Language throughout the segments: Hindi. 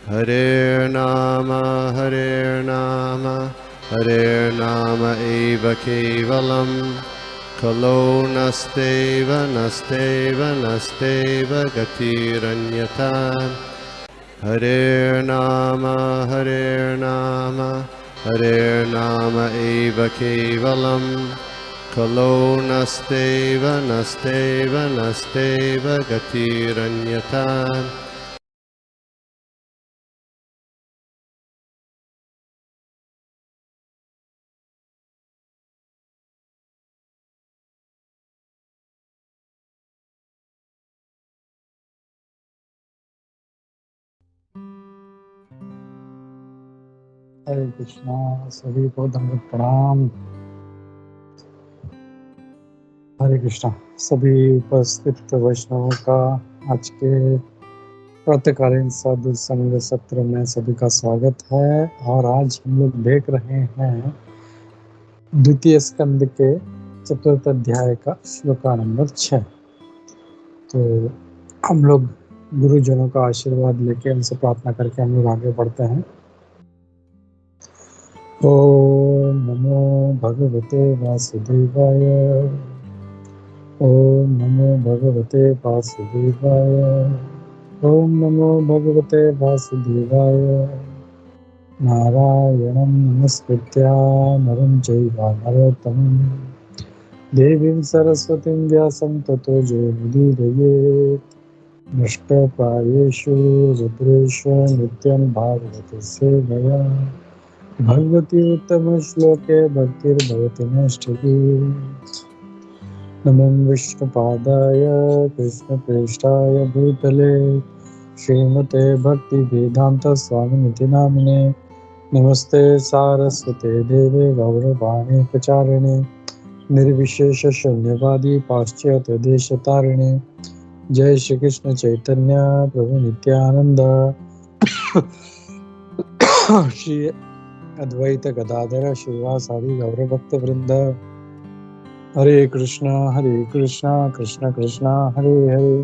Hare Nama Hare Nama eva kevalam Kalo nasteva gatiranyata Hare Nama eva kevalam Kalo nasteva gatiranyata हरे कृष्णा। सभी को दंडवत प्रणाम। हरे कृष्णा। सभी उपस्थित वैष्णवों का आज के प्रातःकालीन साधु संग सत्र में सभी का स्वागत है। और आज हम लोग देख रहे हैं द्वितीय स्कंद के चतुर्थ अध्याय का श्लोका नंबर 6। तो हम लोग गुरुजनों का आशीर्वाद लेके उनसे प्रार्थना करके हम लोग आगे बढ़ते हैं। ओम नमो भगवते वासुदेवाय। ओम नमो भगवते वासुदेवाय। ओम नमो भगवते वासुदेवाय। नारायणं नमस्कृत्य नरं चैव नरोत्तमं देवीं सरस्वतीं व्यासं ततो जयमुदीरयेत्। नष्टप्रायेषु रुद्रेषु नित्यं भागवतस्य सेवया भगवती उत्तमश्लोके भक्तिर्भवति नष्टकी। नमो विष्णुपादाय कृष्णप्रेष्ठाय भूतले श्रीमते भक्तिवेदांत स्वामिनिति नामिने। नमस्ते सारस्वते देवे गौरवाणी प्रचारिणे निर्विशेष शून्यवादी पाश्चात्य देशतारिणे। जय श्री कृष्ण चैतन्य प्रभु नित्यानंद श्री अद्वैत गदाधर श्रीवासादि गौरभक्त वृंद। हरे कृष्णा कृष्ण कृष्ण हरे हरे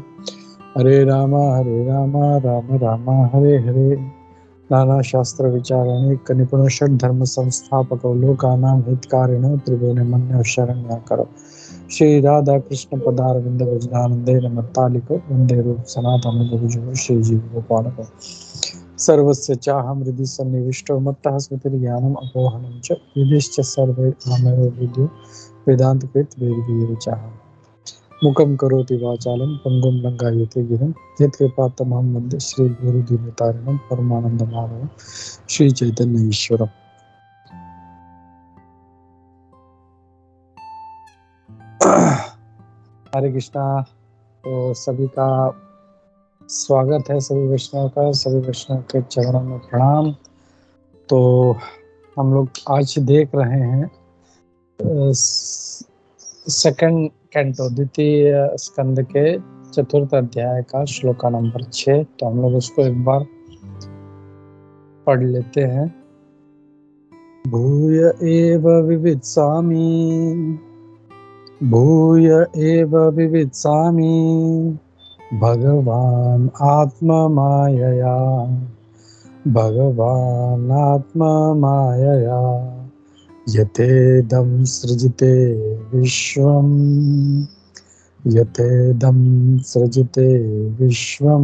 हरे राम राम राम हरे हरे। नाना शास्त्र विचारणिक निपुण षड धर्म संस्थापक लोकानां हितकारिण त्रिभुवन मन्य शरण्य करो। श्री राधा कृष्ण पदारविंद भजनानंदे नमत्तालिको वंदे रूप सनातन गुरुजो श्री जीव गोपालको। सर्वस्य चाहं हृदि सन्निविष्टो मत्तः स्मृतिर्ज्ञानम् अपोहनं च विदिश्च सर्वे आमयो विद्यो वेदांत कृत वेद चाह। मुखम करोति वाचालं पंगुम लंघयते गिरं यत्कृपातमहं वन्दे श्री गुरुदीनतारिणं परमानंदमाधवं श्री चैतन्य ईश्वरम्। हरे कृष्णा। तो सभी का स्वागत है, सभी वैष्णव का, सभी वैष्णव के चरणों में प्रणाम। तो हम लोग आज देख रहे हैं सेकंड कैंटो द्वितीय स्कंद के चतुर्थ अध्याय का श्लोका नंबर 6। तो हम लोग उसको एक बार पढ़ लेते हैं। भूय एव विवित्सामि भूय एव विवित्सामि भगवान् आत्ममायया भगवान् आत्ममायया यथेदं सृजते विश्वं यथेदं सृजते विश्वं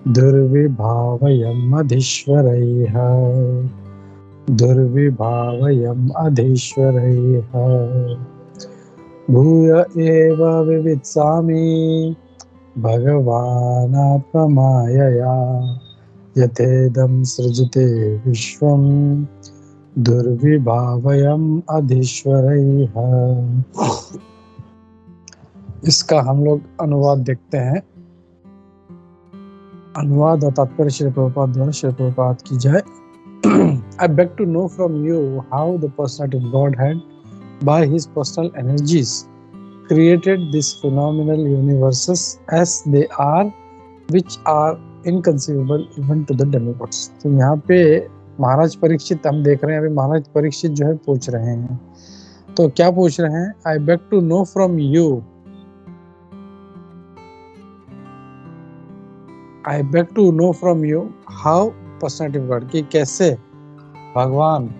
दुर्विभावयम् अधीश्वरैः दुर्विभावयम् अधीश्वरैः। भूय एव विवित्सामि भगवान् आत्ममायया यथेदं सृजते विश्वं दुर्विभावयम् अधीश्वरैः। इसका हम लोग अनुवाद देखते हैं। अनुवाद और तात्पर्य श्री प्रभुपाद द्वारा। श्री प्रभुपाद की जय। I beg to know from you how the personality of Godhead, by his personal energies, created these phenomenal universes as they are, which are inconceivable even to the demigods. तो यहाँ पे महाराज परीक्षित हम देख रहे हैं। अभी महाराज परीक्षित जो है पूछ रहे हैं, तो क्या पूछ रहे हैं? I beg to know from you I beg to know from you how personality of God, कि कैसे भगवान,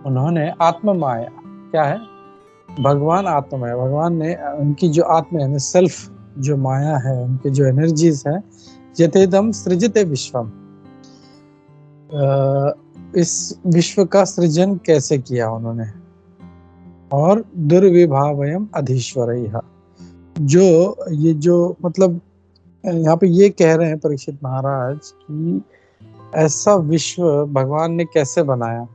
उन्होंने आत्म माया, क्या है भगवान आत्मा है, भगवान ने उनकी जो आत्मा है, सेल्फ जो माया है, उनकी जो एनर्जीज है, यथेदम सृजते विश्वम, इस विश्व का सृजन कैसे किया उन्होंने, और दुर्विभावयम अधीश्वरैः, जो ये जो मतलब यहाँ पे ये कह रहे हैं परीक्षित महाराज कि ऐसा विश्व भगवान ने कैसे बनाया,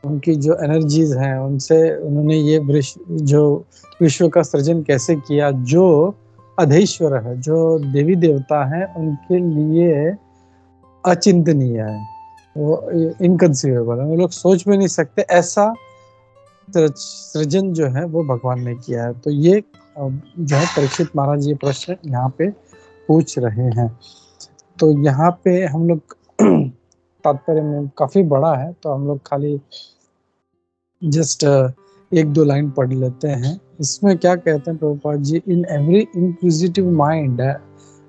उनकी जो एनर्जीज हैं उनसे उन्होंने ये जो विश्व का सृजन कैसे किया, जो अधीश्वर है, जो देवी देवता हैं उनके लिए अचिंतनीय है, वो इनकंसीवेबल है, वो लोग सोच भी नहीं सकते, ऐसा सृजन जो है वो भगवान ने किया है। तो ये जो है परीक्षित महाराज ये प्रश्न यहाँ पे पूछ रहे हैं। तो यहाँ पे हम लोग तात्पर्य में काफी बड़ा है, तो हम लोग खाली जस्ट एक दो लाइन पढ़ लेते हैं। इसमें क्या कहते हैं Prabhupada ji, in every inquisitive mind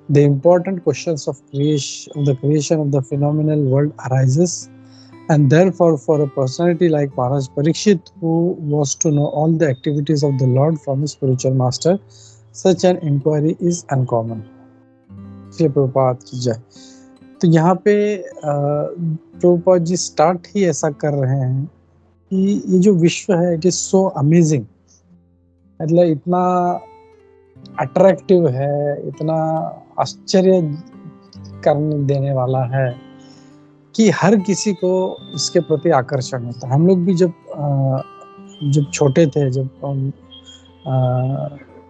the important questions of the creation of the phenomenal world arises, and therefore for a personality like Maharaj Parikshit, who was to know all the activities of the Lord from his spiritual master, such an inquiry is uncommon. Shri Prabhupada की जय। तो यहाँ पे प्रभुपाद जी स्टार्ट ही ऐसा कर रहे हैं कि ये जो विश्व है इट इज सो अमेजिंग, मतलब इतना अट्रैक्टिव है, इतना आश्चर्य करने देने वाला है कि हर किसी को इसके प्रति आकर्षण होता है। हम लोग भी जब छोटे थे, जब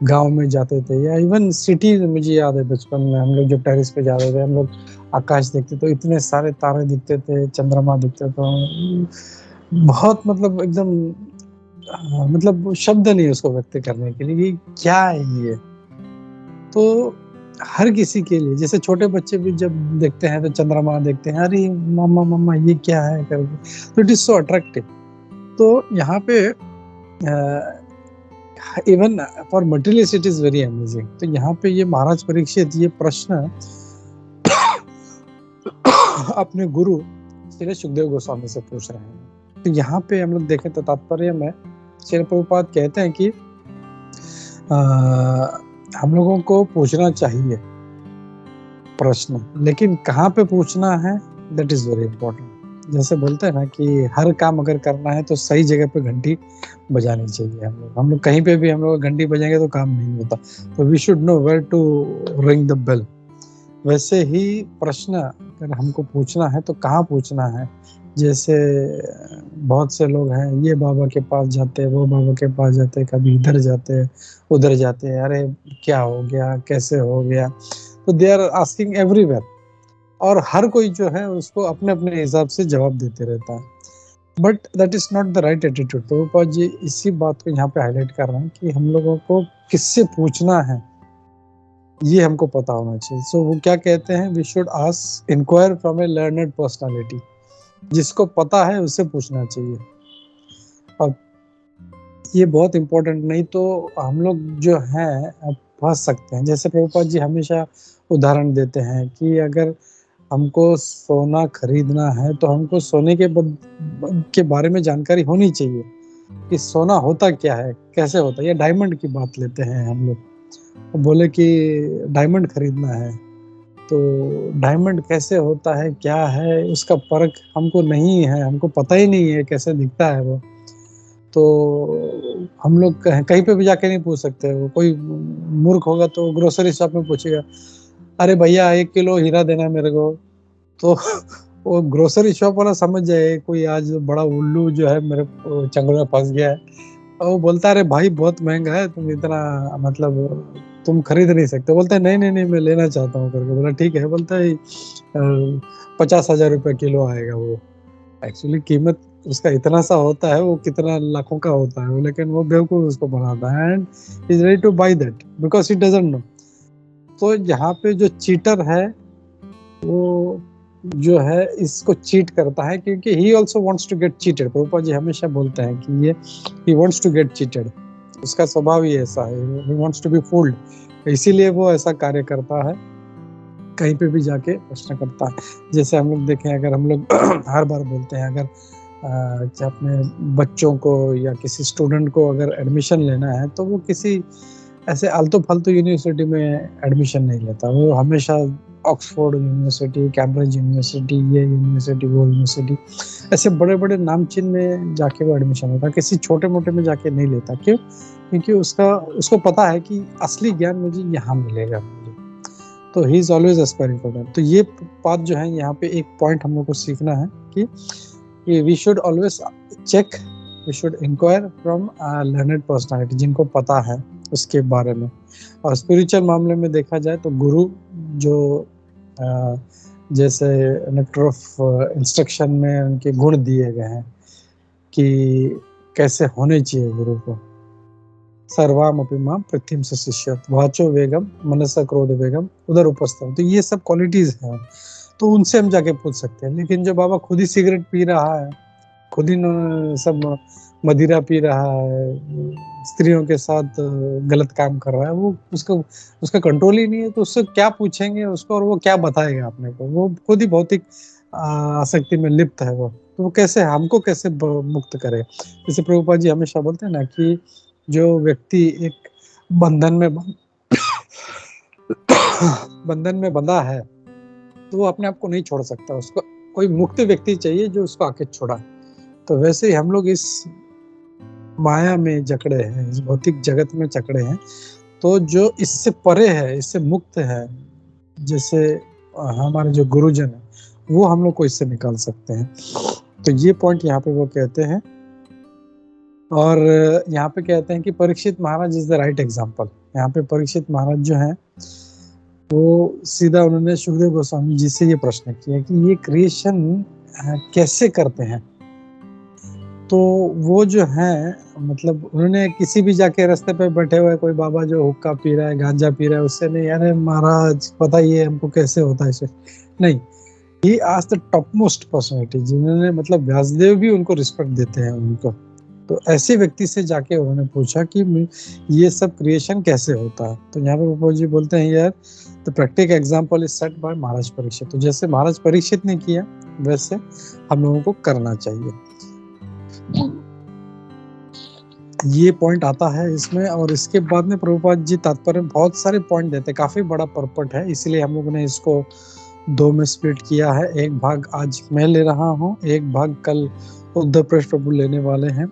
गांव में जाते थे या इवन सिटी, मुझे याद है बचपन में हम लोग जब टेरेस पे जाते थे, हम लोग आकाश देखते तो इतने सारे तारे दिखते थे, चंद्रमा दिखते थे, बहुत मतलब एकदम मतलब शब्द नहीं उसको व्यक्त करने के लिए क्या है ये। तो हर किसी के लिए, जैसे छोटे बच्चे भी जब देखते हैं तो चंद्रमा देखते हैं, अरे मम्मा मम्मा ये क्या है करके, तो इट इज सो अट्रैक्टिव। तो यहाँ पे even for materialist it is very amazing. तो यहाँ पे ये महाराज परीक्षित ये प्रश्न अपने गुरु श्री सुखदेव गोस्वामी से पूछ रहे हैं। तो यहाँ पे हम लोग देखें तो तात्पर्य में श्री प्रभुपाद कहते हैं कि हम लोगों को पूछना चाहिए प्रश्न, लेकिन कहाँ पे पूछना है दैट इज वेरी इंपॉर्टेंट। जैसे बोलते हैं ना कि हर काम अगर करना है तो सही जगह पे घंटी बजानी चाहिए। हम लोग कहीं पे भी हम लोग घंटी बजाएंगे तो काम नहीं होता। तो we should know where to ring the bell. वैसे ही प्रश्न अगर हमको पूछना है तो कहाँ पूछना है। जैसे बहुत से लोग हैं, ये बाबा के पास जाते हैं, वो बाबा के पास जाते हैं, कभी इधर जाते हैं उधर जाते हैं, अरे क्या हो गया, कैसे हो गया। तो दे आर आस्किंग एवरीवेयर, और हर कोई जो है उसको अपने अपने हिसाब से जवाब देते रहता है। But that is not the right attitude. Prabhupada ji इसी बात को यहाँ पे हाईलाइट कर रहे हैं कि हम लोगों को किससे पूछना है ये हमको पता होना चाहिए। सो वो क्या कहते हैं, we should ask inquire from a learned personality. जिसको पता है उससे पूछना चाहिए। अब ये बहुत इम्पोर्टेंट, नहीं तो हम लोग जो हैं फंस सकते हैं। जैसे प्रभुपाद जी हमेशा उदाहरण देते हैं कि अगर हमको सोना खरीदना है तो हमको सोने के बारे में जानकारी होनी चाहिए कि सोना होता क्या है, कैसे होता है। या डायमंड की बात लेते हैं हम लोग, बोले कि डायमंड खरीदना है तो डायमंड कैसे होता है, क्या है, उसका परख हमको नहीं है, हमको पता ही नहीं है कैसे दिखता है वो। तो हम लोग कहीं पे भी जाके नहीं पूछ सकते। वो कोई मूर्ख होगा तो ग्रोसरी शॉप में पूछेगा, अरे भैया 1 किलो हीरा देना मेरे को। तो वो ग्रोसरी शॉप वाला समझ जाए कोई आज बड़ा उल्लू जो है मेरे चंगुल में फंस गया है। और वो बोलता है अरे भाई बहुत महंगा है, तुम इतना मतलब तुम खरीद नहीं सकते। बोलता है नहीं नहीं नहीं मैं लेना चाहता हूँ करके। बोला ठीक है। बोलता है 50,000 रुपये किलो आएगा। वो एक्चुअली कीमत उसका इतना सा होता है, वो कितना लाखों का होता है, लेकिन वो बेवकूफ उसको बनाता है and is ready to buy that because he doesn't know. तो यहाँ पे जो चीटर है वो जो है इसको चीट करता है क्योंकि he also wants to get cheated. Prabhupada ji हमेशा बोलते हैं कि ये he wants to get cheated, उसका स्वभाव ही ऐसा है, he wants to be fooled, इसीलिए वो ऐसा कार्य करता है। कहीं पे भी जाके प्रश्न करता है। जैसे हम लोग देखें, अगर हम लोग हर बार बोलते हैं, अगर कि अपने बच्चों को या किसी स्टूडेंट को अगर एडमिशन लेना है तो वो किसी ऐसे आलतू फालतू यूनिवर्सिटी में एडमिशन नहीं लेता। वो हमेशा ऑक्सफोर्ड यूनिवर्सिटी, कैम्ब्रिज यूनिवर्सिटी, ये यूनिवर्सिटी, वो यूनिवर्सिटी, ऐसे बड़े बड़े नामचीन में जाके वो एडमिशन लेता, किसी छोटे मोटे में जाके नहीं लेता। क्यों? क्योंकि उसको पता है कि असली ज्ञान मुझे यहाँ मिलेगा मुझे, तो he is always aspiring for that. तो ये बात जो है, यहाँ पे एक पॉइंट हम लोग को सीखना है कि we should always check, we should inquire from learned personality, जिनको पता है उसके बारे में। और स्पिरिचुअल मामले में देखा जाए तो गुरु जो जैसे नेक्टर ऑफ इंस्ट्रक्शन में उनके गुण दिए गए हैं कि कैसे होने चाहिए गुरु को। सर्वामपि मां पृथ्वीं से शिष्यत, वाचो वेगम, मनसा क्रोध वेगम, उधर उपस्थित। तो ये सब क्वालिटीज हैं, तो उनसे हम जाके पूछ सकते हैं। लेकिन जो बाबा खुद ही सिगरेट पी रहा है, खुद ही सब मदिरा पी रहा है, स्त्रियों के साथ गलत काम कर रहा है, वो उसका कंट्रोल ही नहीं है, तो उससे क्या पूछेंगे उसको और वो क्या बताएगा अपने को? वो खुद ही भौतिक आसक्ति में लिप्त है वो, तो वो कैसे हमको कैसे मुक्त करे? जैसे प्रभुपाद जी हमेशा बोलते हैं ना कि जो व्यक्ति एक बंधन में बंधा है तो वो अपने आप को नहीं छोड़ सकता, उसको कोई मुक्त व्यक्ति चाहिए जो उसको आके छोड़ा। तो वैसे ही हम लोग इस माया में जकड़े हैं, इस भौतिक जगत में जकड़े हैं, तो जो इससे परे है, इससे मुक्त है, जैसे हमारे जो गुरुजन है, वो हम लोग को इससे निकाल सकते हैं। तो ये पॉइंट यहाँ पे वो कहते हैं। और यहाँ पे कहते हैं कि परीक्षित महाराज इज द राइट एग्जाम्पल। यहाँ पे परीक्षित महाराज जो है वो सीधा उन्होंने सुखदेव गोस्वामी जी से ये प्रश्न किया कि ये क्रिएशन कैसे करते हैं। तो वो जो है, मतलब उन्होंने किसी भी जाके रास्ते पे बैठे हुए कोई बाबा जो हुक्का पी रहा है, गांजा पी रहा है, उससे नहीं अरे महाराज पता ही है हमको कैसे होता है इसे, नहीं। ही आज द टॉप मोस्ट पर्सनैलिटी, जिन्होंने मतलब व्यासदेव भी उनको रिस्पेक्ट देते हैं उनको। तो ऐसे व्यक्ति से जाके उन्होंने पूछा कि ये सब क्रिएशन कैसे होता है। तो यहाँ पे बाबा जी बोलते हैं यार, the practical example is set by Maharaj Parikshit. तो जैसे महाराज परीक्षित ने किया वैसे हम लोगों को करना चाहिए। ये पॉइंट आता है इसमें। और इसके बाद में प्रभुपाद जी तात्पर्य बहुत सारे पॉइंट देते हैं, काफी बड़ा पर्पट है, इसलिए हम लोगों ने इसको 2 में स्प्लिट किया है। एक भाग आज मैं ले रहा हूँ, एक भाग कल उद्धव प्रश्न प्रभु लेने वाले हैं।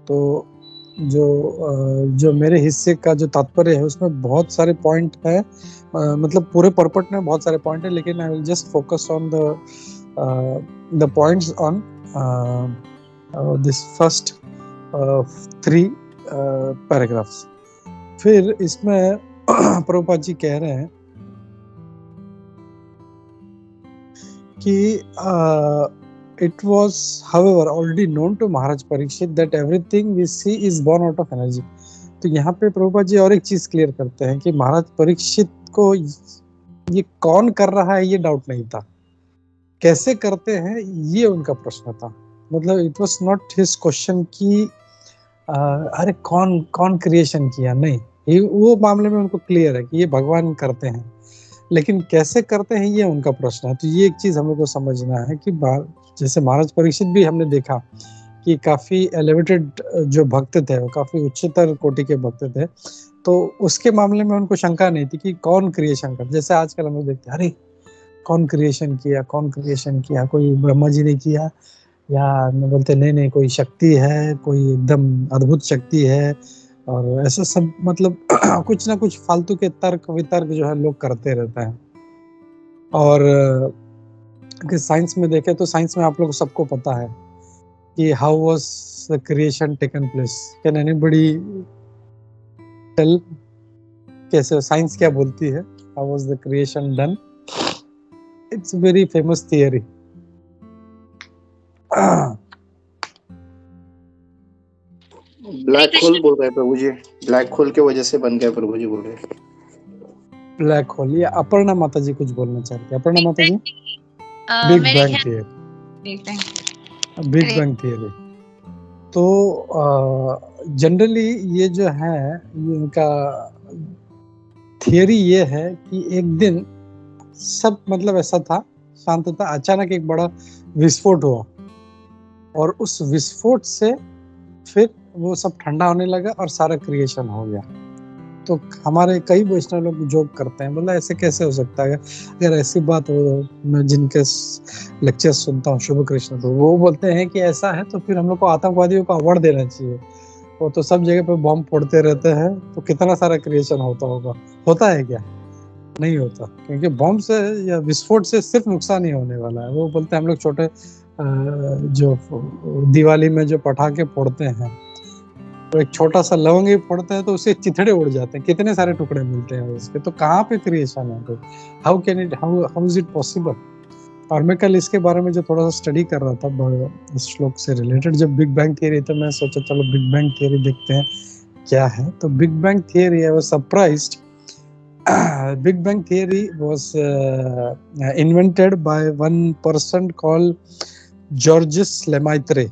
तो जो मेरे हिस्से का जो तात्पर्य है उसमें बहुत सारे पॉइंट है, मतलब पूरे पर्पट में बहुत सारे पॉइंट है, लेकिन I will just focus on the points on this first 3 paragraphs. फिर इसमें प्रभुपाद जी कह रहे हैं कि it was however already known to Maharaj Parikshit that everything we see is born out of energy। तो यहाँ पे प्रभुपाद जी और एक चीज क्लियर करते हैं कि महाराज परीक्षित को ये कौन कर रहा है ये डाउट नहीं था, कैसे करते हैं ये उनका प्रश्न था। मतलब it was not his question कि अरे कौन क्रिएशन किया, नहीं, वो मामले में उनको क्लियर है कि ये भगवान करते हैं, लेकिन कैसे करते हैं ये उनका प्रश्न है। तो ये एक चीज हम लोग को समझना है कि जैसे महाराज परीक्षित भी हमने देखा कि काफी एलिवेटेड जो भक्त थे, वो काफी उच्चतर कोटि के भक्त थे, तो उसके मामले में उनको शंका नहीं थी कि कौन क्रिएशन कर। जैसे आजकल हम लोग देखते हैं, अरे कौन क्रिएशन किया, कोई ब्रह्मा जी ने किया, या बोलते नहीं कोई शक्ति है, कोई एकदम अद्भुत शक्ति है, और ऐसा सब मतलब कुछ ना कुछ फालतू के तर्क वितर्क जो है लोग करते रहते हैं। और अगर साइंस में देखें तो साइंस में आप लोग सबको पता है कि how was the creation taken place. Can anybody tell कैसे साइंस क्या बोलती है, how was the creation done? It's very famous theory. Black hole बोल रहे हैं प्रभु जी, ब्लैक होल की वजह से बन गया प्रभु जी बोल रहे हैं। Black hole. ये अपर्णा माता जी कुछ बोलना चाहती है। अपर्णा माता जी, बिग बैंग थियरी। तो जनरली ये जो है, ये इनका थियरी ये है कि एक दिन सब मतलब ऐसा था, शांत था। अचानक एक बड़ा विस्फोट हुआ और उस विस्फोट से फिर वो सब ठंडा होने लगा और सारा क्रिएशन हो गया। तो हमारे कई वैष्णव लोग जोक करते हैं, बोला ऐसे कैसे हो सकता है? अगर ऐसी बात हो, मैं जिनके लेक्चर सुनता हूँ शुभ कृष्ण, तो वो बोलते हैं कि ऐसा है तो फिर हम लोग को आतंकवादियों का अवार्ड देना चाहिए। वो तो सब जगह पे बम फोड़ते रहते हैं, तो कितना सारा क्रिएशन होता होगा। होता है क्या? नहीं होता, क्योंकि बम से या विस्फोट से सिर्फ नुकसान ही होने वाला है। वो बोलते हैं हम लोग छोटे जो दिवाली में जो पटाखे फोड़ते हैं, तो एक छोटा सा लवंग ही फोड़ते हैं तो उससे चिथड़े उड़ जाते हैं, कितने सारे टुकड़े मिलते हैं उसके। तो कहाँ पे क्रिएशन है? How is it possible? और मैं कल इसके बारे में जो थोड़ा सा स्टडी कर रहा था इस श्लोक से रिलेटेड, जब बिग बैंग थियरी, तो मैं सोचा चलो बिग बैंग थियरी देखते हैं क्या है। तो big bang theory, I was surprised. Big Bang theory was invented by one person called Georges Lemaitre,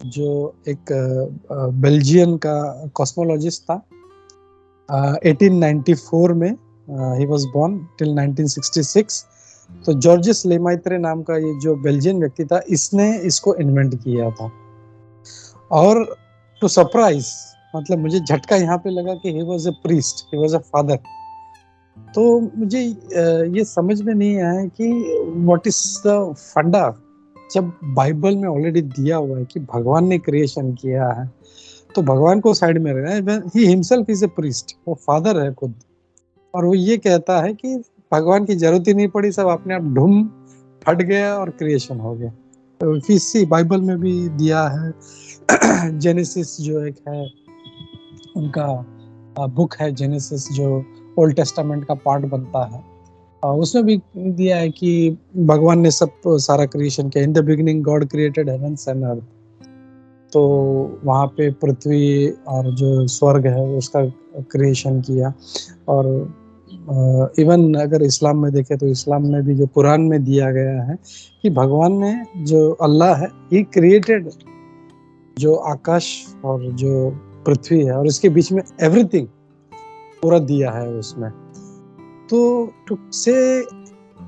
जो एक बेल्जियन का कॉस्मोलॉजिस्ट था। 1894 में ही वाज बोर्न टिल 1966। तो जॉर्जिस लेमाइत्रे नाम का ये जो बेल्जियन व्यक्ति था, इसने इसको इन्वेंट किया था। और टू सरप्राइज, मतलब मुझे झटका यहाँ पे लगा कि he was a priest, he was a father. तो मुझे ये समझ में नहीं आया कि व्हाट इज द फंडा, जब बाइबल में ऑलरेडी दिया हुआ है कि भगवान ने क्रिएशन किया है, तो भगवान को साइड में रखना है। He himself is a priest, वो फादर है खुद, और वो ये कहता है कि भगवान की जरूरत ही नहीं पड़ी, सब अपने आप ढूम फट गया और क्रिएशन हो गया। तो इसी बाइबल में भी दिया है। जेनेसिस जो एक है उनका बुक है, जेनेसिस जो ओल्ड टेस्टामेंट का पार्ट बनता है, उसमें भी दिया है कि भगवान ने सब सारा क्रिएशन किया। In the beginning God created heavens and earth. तो वहाँ पे पृथ्वी और जो स्वर्ग है उसका क्रिएशन किया। और इवन अगर इस्लाम में देखें तो इस्लाम में भी जो कुरान में दिया गया है कि भगवान ने, जो अल्लाह है, ही क्रिएटेड जो आकाश और जो पृथ्वी है और इसके बीच में एवरीथिंग पूरा दिया है उसमें। तो टू से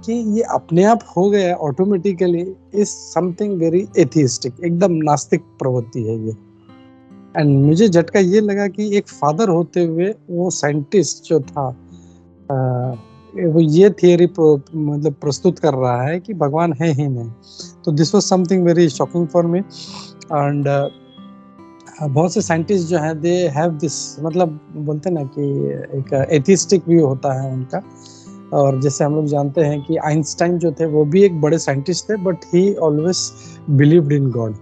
कि ये अपने आप हो गया automatically is something very atheistic, एकदम नास्तिक प्रवृत्ति है ये। एंड मुझे झटका ये लगा कि एक फादर होते हुए वो साइंटिस्ट जो था, वो ये थियरी मतलब प्रस्तुत कर रहा है कि भगवान है ही नहीं। तो this was something very shocking for me. And बहुत से साइंटिस्ट जो हैं, दे हैव दिस, मतलब बोलते ना कि एक एथिस्टिक व्यू होता है उनका। और जैसे हम लोग जानते हैं कि आइंस्टाइन जो थे वो भी एक बड़े साइंटिस्ट थे, but he always believed in God.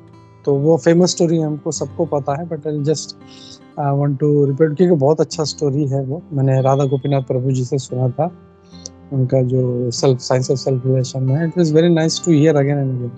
तो वो फेमस स्टोरी हमको सबको पता है, but I just want to repeat, क्योंकि बहुत अच्छा स्टोरी है वो। मैंने राधा गोपीनाथ प्रभु जी से सुना था, उनका जो साइंस ऑफ सेल्फ रिलेशन में। It was very nice to hear again and again.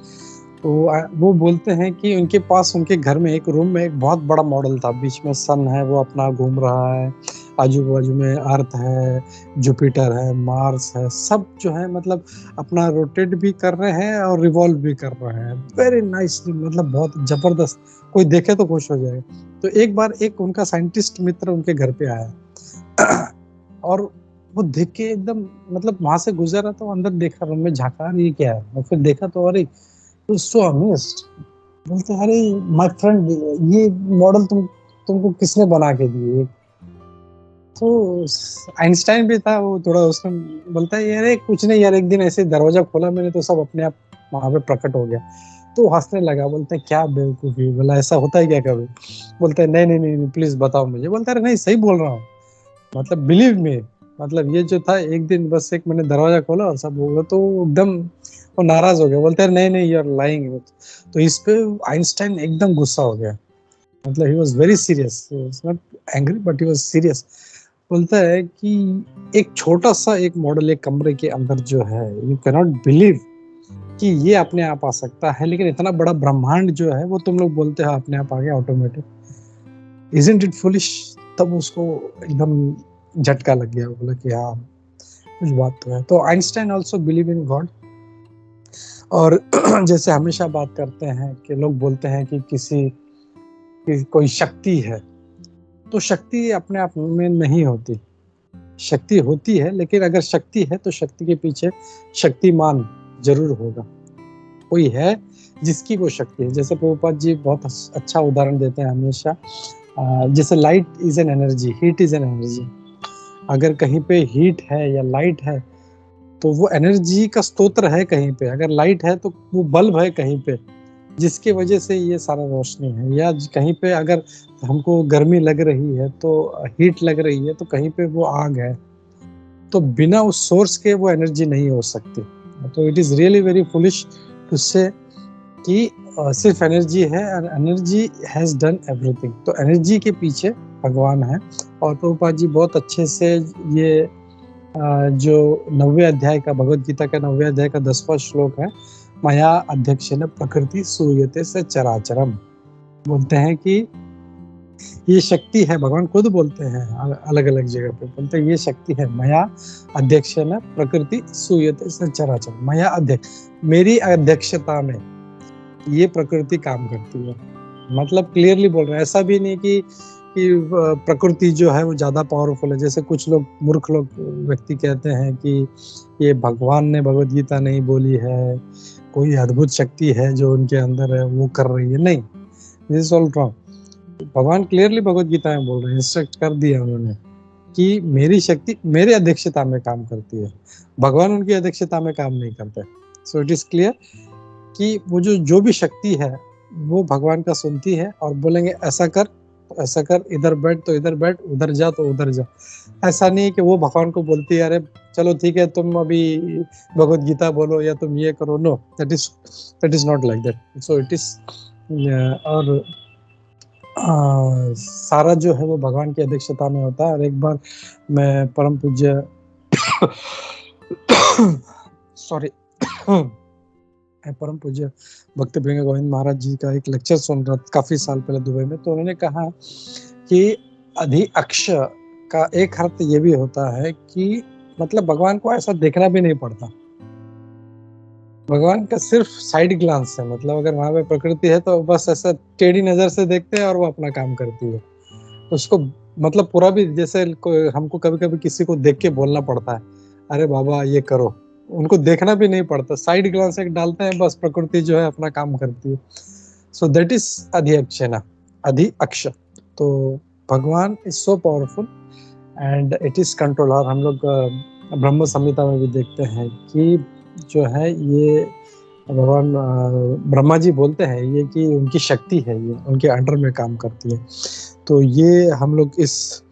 तो वो बोलते हैं कि उनके पास, उनके घर में एक रूम में एक बहुत बड़ा मॉडल था, बीच में सन है, वो अपना घूम रहा है, आजू बाजू में अर्थ है, जुपिटर है, मार्स है, सब जो है मतलब अपना रोटेट भी कर रहे हैं और रिवॉल्व भी कर रहे हैं। वेरी नाइस, मतलब बहुत जबरदस्त, कोई देखे तो खुश हो जाएगा। तो एक बार एक उनका साइंटिस्ट मित्र उनके घर पे आया और वो देख के एकदम, मतलब वहां से गुजरा तो अंदर देखा, रूम में झांका, ये क्या है, और फिर देखा तो अरे सो अमेज्ड। बोलते अरे माय फ्रेंड, ये मॉडल तुमको किसने बना के दिए? तो आइंस्टाइन भी था, वो थोड़ा उसने बोलता है यार कुछ नहीं यार, एक दिन ऐसे दरवाजा खोला मैंने तो सब अपने आप वहां पे प्रकट हो गया। तो हंसने लगा, बोलते हैं क्या बेवकूफी, बोला ऐसा होता है क्या कभी? बोलते हैं नहीं नहीं नहीं प्लीज बताओ मुझे। बोलता है नहीं सही बोल रहा हूँ, मतलब बिलीव मी, मतलब ये जो था एक दिन बस एक मैंने दरवाजा खोला और सब हो गया। तो एकदम वो नाराज हो गया, बोलते हैं नहीं नहीं यू आर लाइंग। तो इस पे आइंस्टाइन एकदम गुस्सा हो गया, मतलब he was very serious, he was not angry but he was serious. बोलता है कि एक छोटा सा एक मॉडल एक कमरे के अंदर जो है, यू कैन नॉट बिलीव कि ये अपने आप आ सकता है, लेकिन इतना बड़ा ब्रह्मांड जो है वो तुम लोग बोलते हो अपने आप आ गया ऑटोमेटिक, इजंट इट फुलिश? तब उसको एकदम झटका लग गया, बोला कि हाँ कुछ बात तो है। तो Einstein also believe in God. और जैसे हमेशा बात करते हैं कि लोग बोलते हैं कि कोई शक्ति है, तो शक्ति अपने आप में नहीं होती, शक्ति होती है, लेकिन अगर शक्ति है तो शक्ति के पीछे शक्तिमान जरूर होगा, कोई है जिसकी वो शक्ति है। जैसे प्रभुपाद जी बहुत अच्छा उदाहरण देते हैं हमेशा, जैसे light is an energy, heat is an energy. अगर कहीं पे हीट है या लाइट है तो वो एनर्जी का स्तोत्र है कहीं पे, अगर लाइट है तो वो बल्ब है कहीं पे जिसके वजह से ये सारा रोशनी है, या कहीं पे अगर हमको गर्मी लग रही है तो हीट लग रही है तो कहीं पे वो आग है। तो बिना उस सोर्स के वो एनर्जी नहीं हो सकती। तो it is really very foolish to say कि सिर्फ एनर्जी है और एनर्जी हैज डन एवरीथिंग। तो एनर्जी के पीछे भगवान है। और प्रभुपाद जी बहुत अच्छे से ये जो 9वें अध्याय का, भगवद गीता का 9वें अध्याय का 10वां श्लोक है, मया अध्यक्षेन प्रकृति सूयते स चराचरम, बोलते हैं कि ये शक्ति है, भगवान खुद बोलते हैं अलग अलग जगह पे, बोलते हैं ये शक्ति है, मया अध्यक्षेन प्रकृति सूयते स चराचरम। मया अध्यक्ष, मेरी अध्यक्षता में ये प्रकृति काम करती है। मतलब क्लियरली बोल रहे हैं, ऐसा भी नहीं कि प्रकृति जो है वो ज्यादा पावरफुल है। जैसे कुछ लोग, मूर्ख लोग व्यक्ति कहते हैं कि ये भगवान ने भगवद गीता नहीं बोली है, कोई अद्भुत शक्ति है जो उनके अंदर है वो कर रही है। नहीं, दिस इज ऑल रॉन्ग। भगवान क्लियरली भगवद गीता में बोल रहे हैं, इंस्ट्रक्ट कर दिया उन्होंने कि मेरी शक्ति मेरे अध्यक्षता में काम करती है, भगवान उनकी अध्यक्षता में काम नहीं करते। सो इट इज क्लियर कि वो जो भी शक्ति है वो भगवान का सुनती है और बोलेंगे ऐसा कर तो ऐसा कर, इधर बैठ तो इधर बैठ, उधर जा तो उधर जा। ऐसा नहीं कि वो भगवान को बोलती है अरे चलो ठीक है तुम अभी भगवद गीता बोलो या तुम ये करो। No, that is not like that. So it is, और सारा जो है वो भगवान की अध्यक्षता में होता है। और एक बार मैं परम पूज्य सॉरी परम पूज्य भक्त भृंग गोविंद महाराज जी का एक लेक्चर सुन रहा था काफी साल पहले दुबई में। तो उन्होंने कहा कि अधिअक्ष का एक अर्थ ये भी होता है कि मतलब भगवान को ऐसा देखना भी नहीं पड़ता, भगवान का सिर्फ साइड ग्लांस है। मतलब अगर वहां पे प्रकृति है तो बस ऐसा टेढ़ी नजर से देखते हैं और वो अपना काम करती है। उसको मतलब पूरा भी, जैसे हमको कभी कभी किसी को देख के बोलना पड़ता है अरे बाबा ये करो, उनको देखना भी नहीं पड़ता, साइड ग्लांस एक डालते हैं, बस प्रकृति जो है अपना काम करती है। सो दैट इज अधिअक्षेना, अधिअक्ष। तो Bhagwan is so powerful and it is control. और हम लोग ब्रह्म संहिता में भी देखते हैं कि जो है ये भगवान ब्रह्मा जी बोलते हैं ये कि उनकी शक्ति है, ये उनके अंडर में काम करती है। तो ये हम लोग इस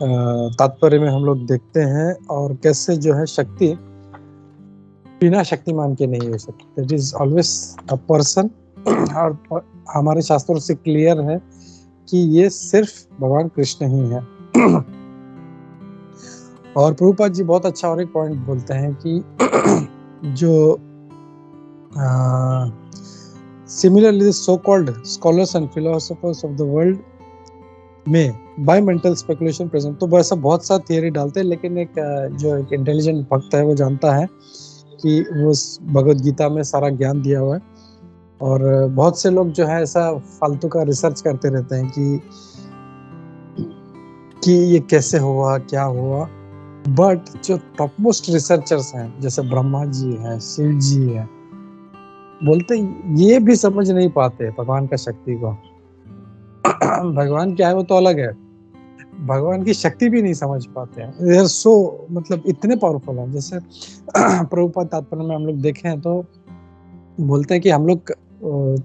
तात्पर्य में हम लोग देखते हैं, और कैसे जो है शक्ति बिना शक्तिमान के नहीं हो सकती। That is always a person. और हमारे शास्त्रों से क्लियर है कि ये सिर्फ भगवान कृष्ण ही है। और प्रभुपाद जी बहुत अच्छा और एक पॉइंट बोलते हैं कि जो similarly so called scholars and philosophers of the world में बाय मेंटल स्पेकुलेशन प्रेजेंट। तो वैसा बहुत सा थियरी डालते हैं, लेकिन जो एक इंटेलिजेंट भक्त है वो जानता है कि वो भगवद गीता में सारा ज्ञान दिया हुआ है। और बहुत से लोग जो है ऐसा फालतू का रिसर्च करते रहते हैं कि ये कैसे हुआ, क्या हुआ। बट जो टॉप मोस्ट रिसर्चर्स हैं जैसे ब्रह्मा जी हैं, शिव जी हैं, बोलते ये भी समझ नहीं पाते भगवान का शक्ति को। भगवान क्या है वो तो अलग है, भगवान की शक्ति भी नहीं समझ पाते हैं। दे आर सो, मतलब इतने पावरफुल हैं। जैसे प्रभुपाद तात्पर्य में हम लोग देखें तो बोलते हैं कि हम लोग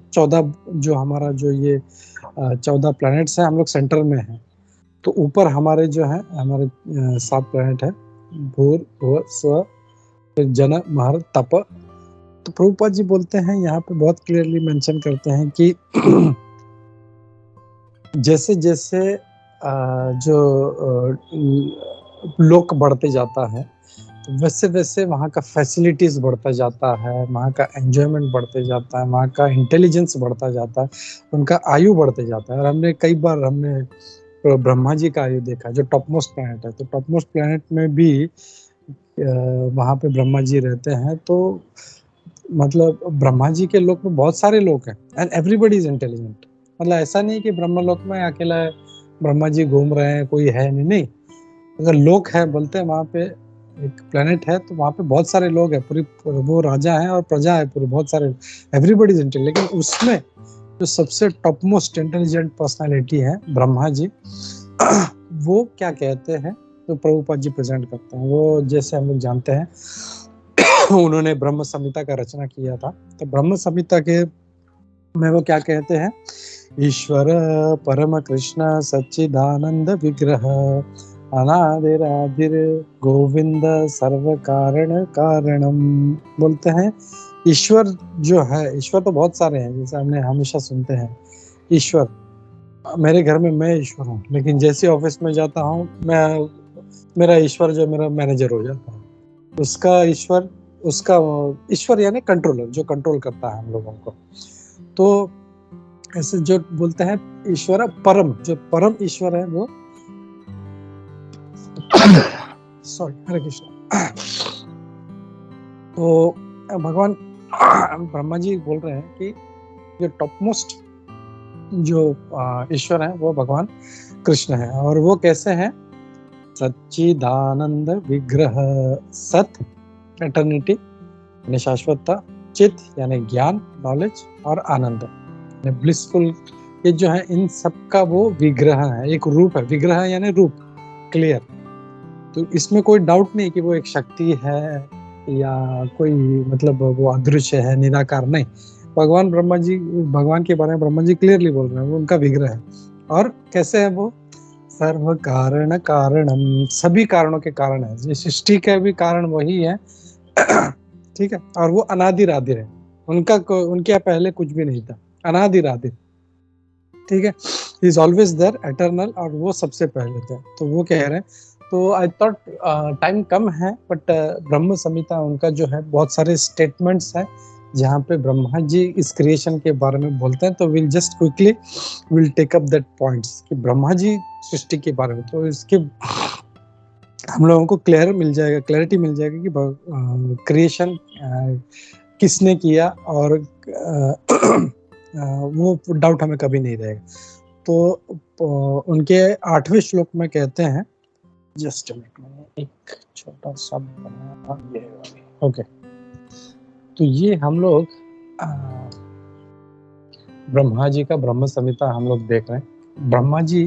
14 जो हमारा जो ये 14 प्लैनेट्स हैं, हम लोग सेंटर में हैं। तो ऊपर हमारे जो है हमारे 7 प्लैनेट है, भूर भुव स्व, फिर जन महर तप। तो प्रभुपाद जी बोलते हैं यहाँ पे बहुत क्लियरली मेंशन करते हैं कि जैसे जैसे जो लोक बढ़ते जाता है वैसे वैसे वहाँ का फैसिलिटीज बढ़ता जाता है, वहाँ का एंजॉयमेंट बढ़ते जाता है, वहाँ का इंटेलिजेंस बढ़ता जाता है, उनका आयु बढ़ते जाता है। और हमने कई बार ब्रह्मा जी का आयु देखा जो टॉप मोस्ट प्लैनेट है। तो टॉप मोस्ट प्लैनेट में भी वहाँ पे ब्रह्मा जी रहते हैं। तो मतलब ब्रह्मा जी के लोक में बहुत सारे लोग हैं एंड एवरीबडी इज इंटेलिजेंट। मतलब ऐसा नहीं कि ब्रह्म लोक में अकेला ब्रह्मा जी घूम रहे हैं, कोई है नहीं। अगर लोक है बोलते हैं वहाँ पे, एक प्लेनेट है तो वहाँ पे बहुत सारे लोग हैं, पूरी वो राजा है और प्रजा है पूरी, बहुत सारे, एवरीबडी इज इंटेलिजेंट, लेकिन उसमें जो सबसे टॉप मोस्ट इंटेलिजेंट पर्सनालिटी है ब्रह्मा जी, वो क्या कहते हैं, तो प्रभुपाद जी प्रेजेंट करते हैं। वो जैसे हम लोग जानते हैं उन्होंने ब्रह्म संहिता का रचना किया था, तो ब्रह्म संहिता के में वो क्या कहते हैं, ईश्वर परम कृष्ण सच्चिदानंद विग्रह अनादिरादिर गोविंद सर्व कारण कारणम, बोलते हैं ईश्वर जो है, ईश्वर तो बहुत सारे हैं, जैसे हमने हमेशा सुनते हैं ईश्वर, मेरे घर में मैं ईश्वर हूँ, लेकिन जैसे ऑफिस में जाता हूँ मैं, मेरा ईश्वर जो मेरा मैनेजर हो जाता है, उसका ईश्वर, उसका ईश्वर यानी कंट्रोलर, जो कंट्रोल करता है हम लोगों को। तो ऐसे जो बोलते हैं ईश्वर परम, जो परम ईश्वर है वो सॉरी हरे कृष्ण, तो भगवान ब्रह्मा जी बोल रहे हैं कि जो टॉप मोस्ट जो ईश्वर है वो भगवान कृष्ण है, और वो कैसे हैं, सच्चिदानंद विग्रह, सत एटर्निटी यानी शाश्वतता, चित यानी ज्ञान नॉलेज, और आनंद यानी ब्लिसफुल, ये जो है इन सब का वो विग्रह है, एक रूप है, विग्रह यानी रूप, क्लियर। तो इसमें कोई डाउट नहीं कि वो एक शक्ति है या कोई मतलब वो अदृश्य है, निराकार नहीं, भगवान ब्रह्मा जी, भगवान के बारे में ब्रह्मा जी क्लियरली बोल रहे हैं, वो उनका विग्रह है। और कैसे है वो, सर्व कारण कारणम, सभी कारणों के कारण है, ये सृष्टि का भी कारण वही है ठीक है, और वो अनादिरादिर है, उनके पहले कुछ भी नहीं था, अनादिरादिर, ठीक है, इज ऑलवेज देयर एटर्नल, और वो सबसे पहले थे, तो वो कह रहे हैं। तो आई थॉट टाइम कम है, बट ब्रह्म संहिता उनका जो है बहुत सारे स्टेटमेंट्स हैं जहाँ पे ब्रह्मा जी इस क्रिएशन के बारे में बोलते हैं, तो will just quickly will take up that points कि ब्रह्मा जी सृष्टि के बारे में, तो इसके हम लोगों को क्लैरिटी मिल जाएगा कि क्रिएशन किसने किया, और वो डाउट हमें कभी नहीं रहेगा। तो उनके 8वें श्लोक में कहते हैं, जस्ट मैंने एक छोटा सा बनाया, ये ओके, तो ये हम लोग ब्रह्मा जी का ब्रह्म संहिता हम लोग देख रहे हैं। Brahma ji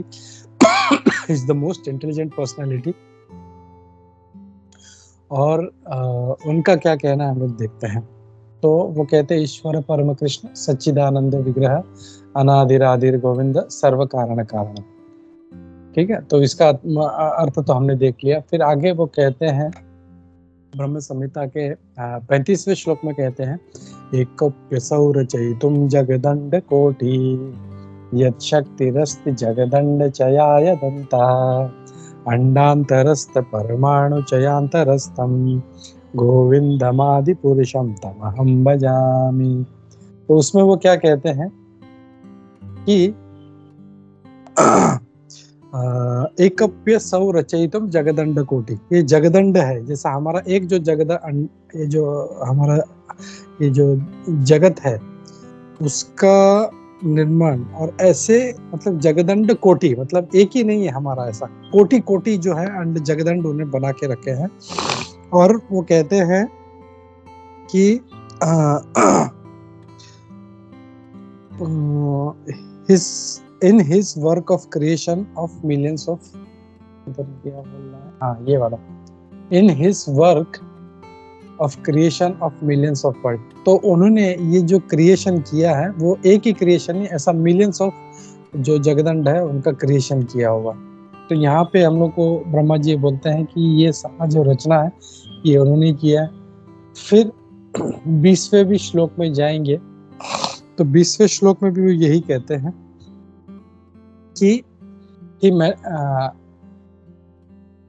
is the most intelligent personality, और उनका क्या कहना है हम लोग देखते हैं। तो वो कहते हैं ईश्वर परम कृष्ण सच्चिदानंद विग्रह अनादिरादिर गोविंद सर्व कारण कारण, ठीक है, तो इसका अर्थ तो हमने देख लिया। फिर आगे वो कहते हैं ब्रह्म संहिता के 35वें श्लोक में कहते हैं, एकप्य सौरचयितुं जगदंड कोटि यत् शक्तिरस्ति जगदंड चयाय दंता अंडांतरस्थ परमाणु चयांतरस्थम गोविंदमादि पुरुषम तमहं भजामि। तो उसमें वो क्या कहते हैं कि एकप्य सौ रचयितुम जगदंड कोटि, ये जगदंड है, जैसा हमारा एक जो ये जो हमारा ये जो जगत है उसका निर्माण, और ऐसे मतलब जगदंड कोटि, मतलब एक ही नहीं है हमारा, ऐसा कोटि कोटि जो है अंड जगदंड उन्हें बना के रखे हैं। और वो कहते हैं कि in his work of creation of millions of, क्या बोल रहा है, हाँ ये वाला, in his work of creation of millions of world, तो उन्होंने ये जो क्रिएशन किया है वो एक ही क्रिएशन नहीं, ऐसा मिलियंस ऑफ जो जगदंड है उनका क्रिएशन किया हुआ। तो यहाँ पे हम लोग को ब्रह्मा जी बोलते हैं कि ये सारा जो रचना है ये उन्होंने किया है। फिर 20वें भी श्लोक में जाएंगे तो 20वें श्लोक में भी वो यही कहते हैं कि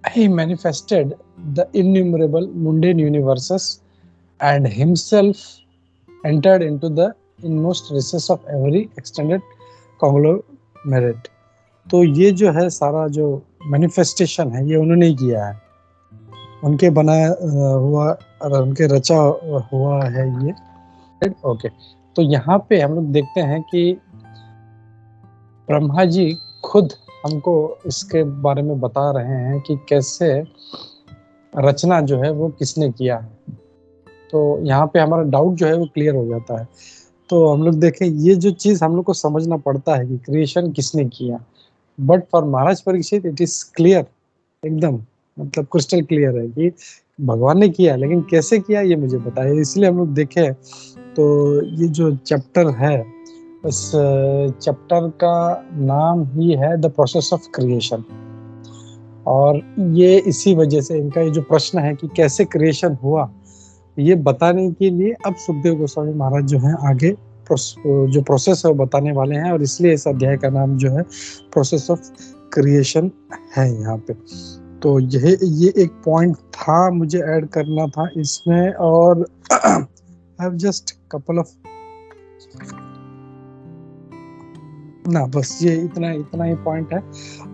he manifested the innumerable mundane universes and himself entered into the inmost recess of every extended conglomerate। तो ये जो है सारा जो मैनिफेस्टेशन है ये उन्होंने ही किया है, उनके बनाया हुआ और उनके रचा हुआ है ये। ओके, तो यहाँ पे हम लोग देखते हैं कि ब्रह्मा जी खुद हमको इसके बारे में बता रहे हैं कि कैसे रचना जो है वो किसने किया है। तो यहाँ पे हमारा डाउट जो है वो क्लियर हो जाता है। तो हम लोग देखें, ये जो चीज़ हम लोग को समझना पड़ता है कि क्रिएशन किसने किया, but for Maharaj Parikshit it is clear, एकदम मतलब क्रिस्टल क्लियर है कि भगवान ने किया, लेकिन कैसे किया ये मुझे बताइए। इसलिए हम लोग देखें तो ये जो चैप्टर है, इस चैप्टर का नाम ही है द प्रोसेस ऑफ क्रिएशन। और ये इसी वजह से इनका ये जो प्रश्न है कि कैसे क्रिएशन हुआ, ये बताने के लिए अब सुखदेव गोस्वामी महाराज जो हैं आगे जो प्रोसेस है वो बताने वाले हैं, और इसलिए इस अध्याय का नाम जो है प्रोसेस ऑफ क्रिएशन है यहाँ पे। तो ये एक पॉइंट था, मुझे ऐड करना था इसमें, और I have just couple of ना, बस ये इतना ही पॉइंट है।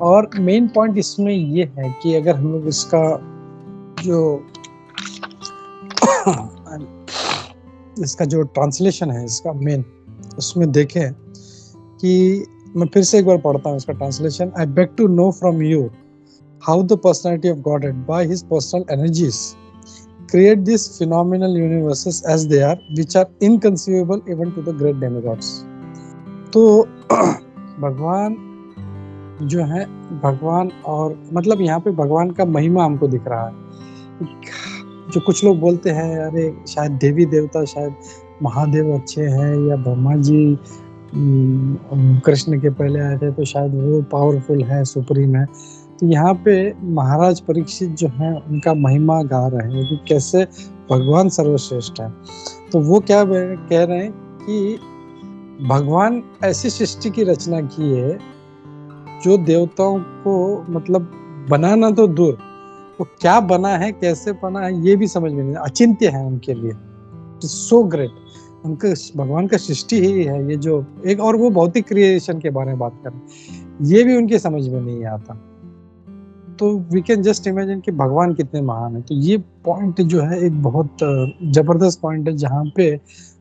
और मेन पॉइंट इसमें ये है कि अगर हम लोग इसका जो ट्रांसलेशन है इसका मेन, उसमें देखें कि मैं फिर से एक बार पढ़ता हूँ इसका translation. I beg to know from you how the personality of God by his personal energies create these phenomenal universes as they are, which are inconceivable even to the great demigods. तो भगवान जो है, भगवान और मतलब यहाँ पे भगवान का महिमा हमको दिख रहा है। जो कुछ लोग बोलते हैं अरे शायद देवी देवता, शायद महादेव अच्छे हैं, या ब्रह्मा जी कृष्ण के पहले आए थे तो शायद वो पावरफुल है, सुप्रीम है। तो यहाँ पे महाराज परीक्षित जो हैं उनका महिमा गा रहे हैं कि कैसे भगवान सर्वश्रेष्ठ है। तो वो क्या कह रहे हैं कि भगवान ऐसी सृष्टि की रचना की है जो देवताओं को मतलब बनाना तो दूर, वो क्या बना है, कैसे बना है, ये भी समझ में नहीं, अचिंत्य है उनके लिए। सो ग्रेट, उनका भगवान का सृष्टि ही है ये जो एक, और वो भौतिक क्रिएशन के बारे में बात कर रहे हैं, ये भी उनके समझ में नहीं आता। तो वी कैन जस्ट इमेजिन कि भगवान कितने महान है। तो ये पॉइंट जो है एक बहुत जबरदस्त पॉइंट है, जहाँ पे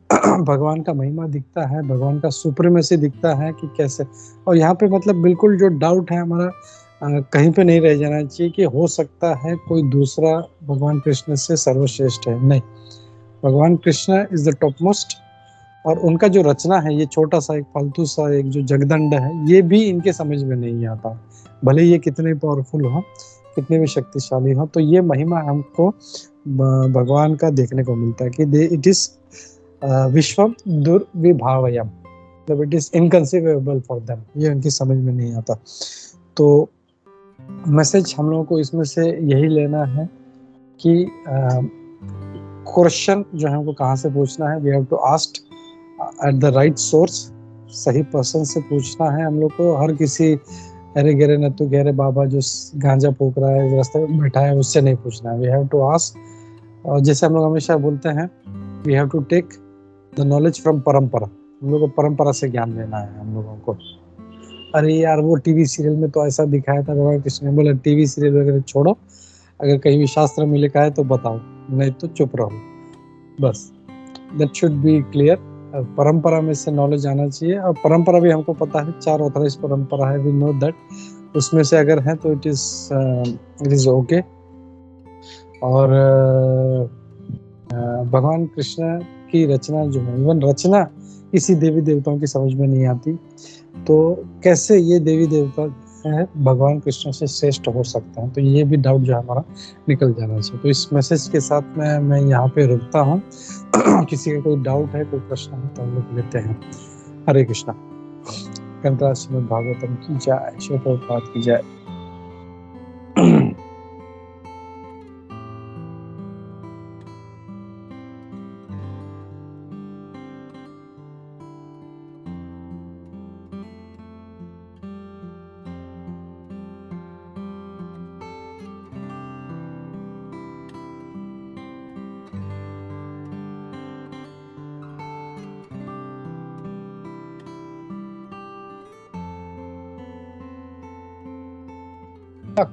भगवान का महिमा दिखता है, भगवान का सुप्रीमेसी दिखता है कि कैसे। और यहाँ पे मतलब बिल्कुल जो डाउट है हमारा कहीं पे नहीं रह जाना चाहिए कि हो सकता है कोई दूसरा भगवान कृष्ण से सर्वश्रेष्ठ है। नहीं, भगवान Krishna is the top most, और उनका जो रचना है ये छोटा सा एक फालतू सा एक जो जगदंड है, ये भी इनके समझ में नहीं आता, भले ये कितने पावरफुल हो, कितने भी शक्तिशाली हो। तो ये महिमा हमको भगवान का देखने को मिलता है कि इट इज विश्वम दुर्विभावयम, मतलब it is inconceivable for them, ये उनकी समझ में नहीं आता। तो मैसेज हम लोगों को इसमें से यही लेना है कि क्वेश्चन जो है हमको कहाँ से पूछना है, we have to ask at the right source, सही पर्सन से पूछना है हम लोग को। हर किसी अरे गहरे नत्थु गहरे बाबा जो गांजा फूक रहा है, रास्ते में बैठा है, उससे नहीं पूछना है। वी हैव टू आस्क, और जैसे हम लोग हमेशा बोलते हैं, we have to take the knowledge from परंपरा। हम लोग को परंपरा से ज्ञान लेना है हम लोगों को। अरे यार वो टीवी सीरियल में तो ऐसा दिखाया था, भगवान कृष्ण ने बोला टीवी सीरियल वगैरह छोड़ो, अगर कहीं भी शास्त्र में लिखा है तो बताओ, नहीं तो चुप रहो, बस। That should be clear. परंपरा में से नॉलेज आना चाहिए, और परंपरा भी हमको पता है 4 ऑथराइज परंपरा है, वी नो दैट। उसमें से अगर है तो इट इज ओके। और भगवान कृष्ण की रचना जो है, इवन रचना किसी देवी देवताओं की समझ में नहीं आती, तो कैसे ये देवी देवता है भगवान कृष्ण से श्रेष्ठ हो सकते हैं। तो ये भी डाउट जो हमारा निकल जाना चाहिए। तो इस मैसेज के साथ मैं यहाँ पे रुकता हूँ। किसी का कोई डाउट है, कोई प्रश्न है तो हम लोग लेते हैं। हरे कृष्णा। ग्रंथराज श्रीमद् भागवतम की जय, श्री प्रभुपाद की जय।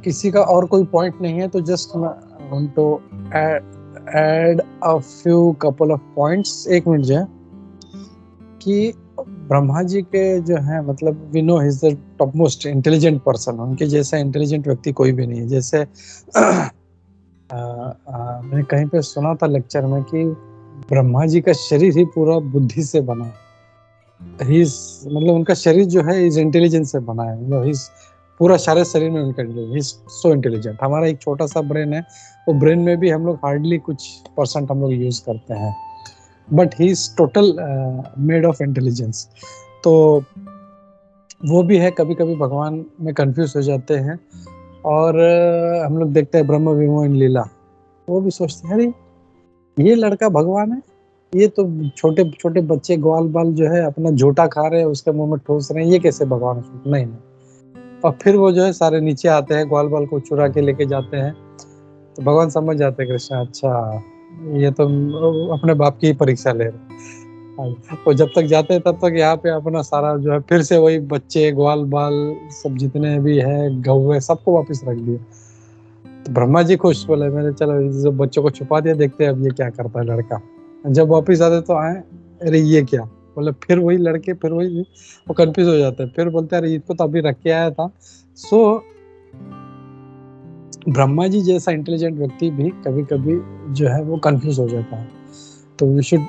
किसी का और कोई पॉइंट नहीं है तो just want to add a few couple of points. एक मिनट जो है कि ब्रह्मा जी के जो है मतलब we know he is the top most intelligent person, उनके जैसा इंटेलिजेंट व्यक्ति कोई भी नहीं है। जैसे मैंने कहीं पे सुना था लेक्चर में कि ब्रह्मा जी का शरीर ही पूरा बुद्धि से बना है। मतलब उनका शरीर जो है इस इंटेलिजेंस से बना है, मतलब पूरा सारे शरीर में उनका सो इंटेलिजेंट। हमारा एक छोटा सा ब्रेन है, वो ब्रेन में भी हम लोग हार्डली कुछ परसेंट हम लोग यूज करते हैं, but he is total made of intelligence. तो वो भी है, कभी कभी भगवान में कंफ्यूज हो जाते हैं। और हम लोग देखते हैं ब्रह्म विमो इन लीला, वो भी सोचते हैं अरे ये लड़का भगवान है, ये तो छोटे छोटे बच्चे ग्वाल बाल जो है अपना झूठा खा रहे हैं, उसके मुंह में ठूस रहे हैं, ये कैसे भगवान है? नहीं नहीं। और फिर वो जो है सारे नीचे आते हैं, ग्वाल बाल को चुरा के लेके जाते हैं, तो भगवान समझ जाते हैं कृष्ण अच्छा ये तो अपने बाप की ही परीक्षा ले रहे। और जब तक जाते हैं तब तक यहाँ पे अपना सारा जो है फिर से वही बच्चे ग्वाल बाल सब जितने भी है गौवे सबको वापस रख दिए। तो ब्रह्मा जी खुश, बोले मैंने चलो जो बच्चों को छुपा दिया, देखते हैं अब ये क्या करता है लड़का। जब वापिस आते तो आए, अरे ये क्या, बोले फिर वही लड़के, फिर वही, वो कंफ्यूज हो जाते हैं। फिर बोलते हैं अरे इसको तो अभी रख के आया था। सो ब्रह्मा जी जैसा इंटेलिजेंट व्यक्ति भी कभी कभी जो है वो कंफ्यूज हो जाता है। तो we should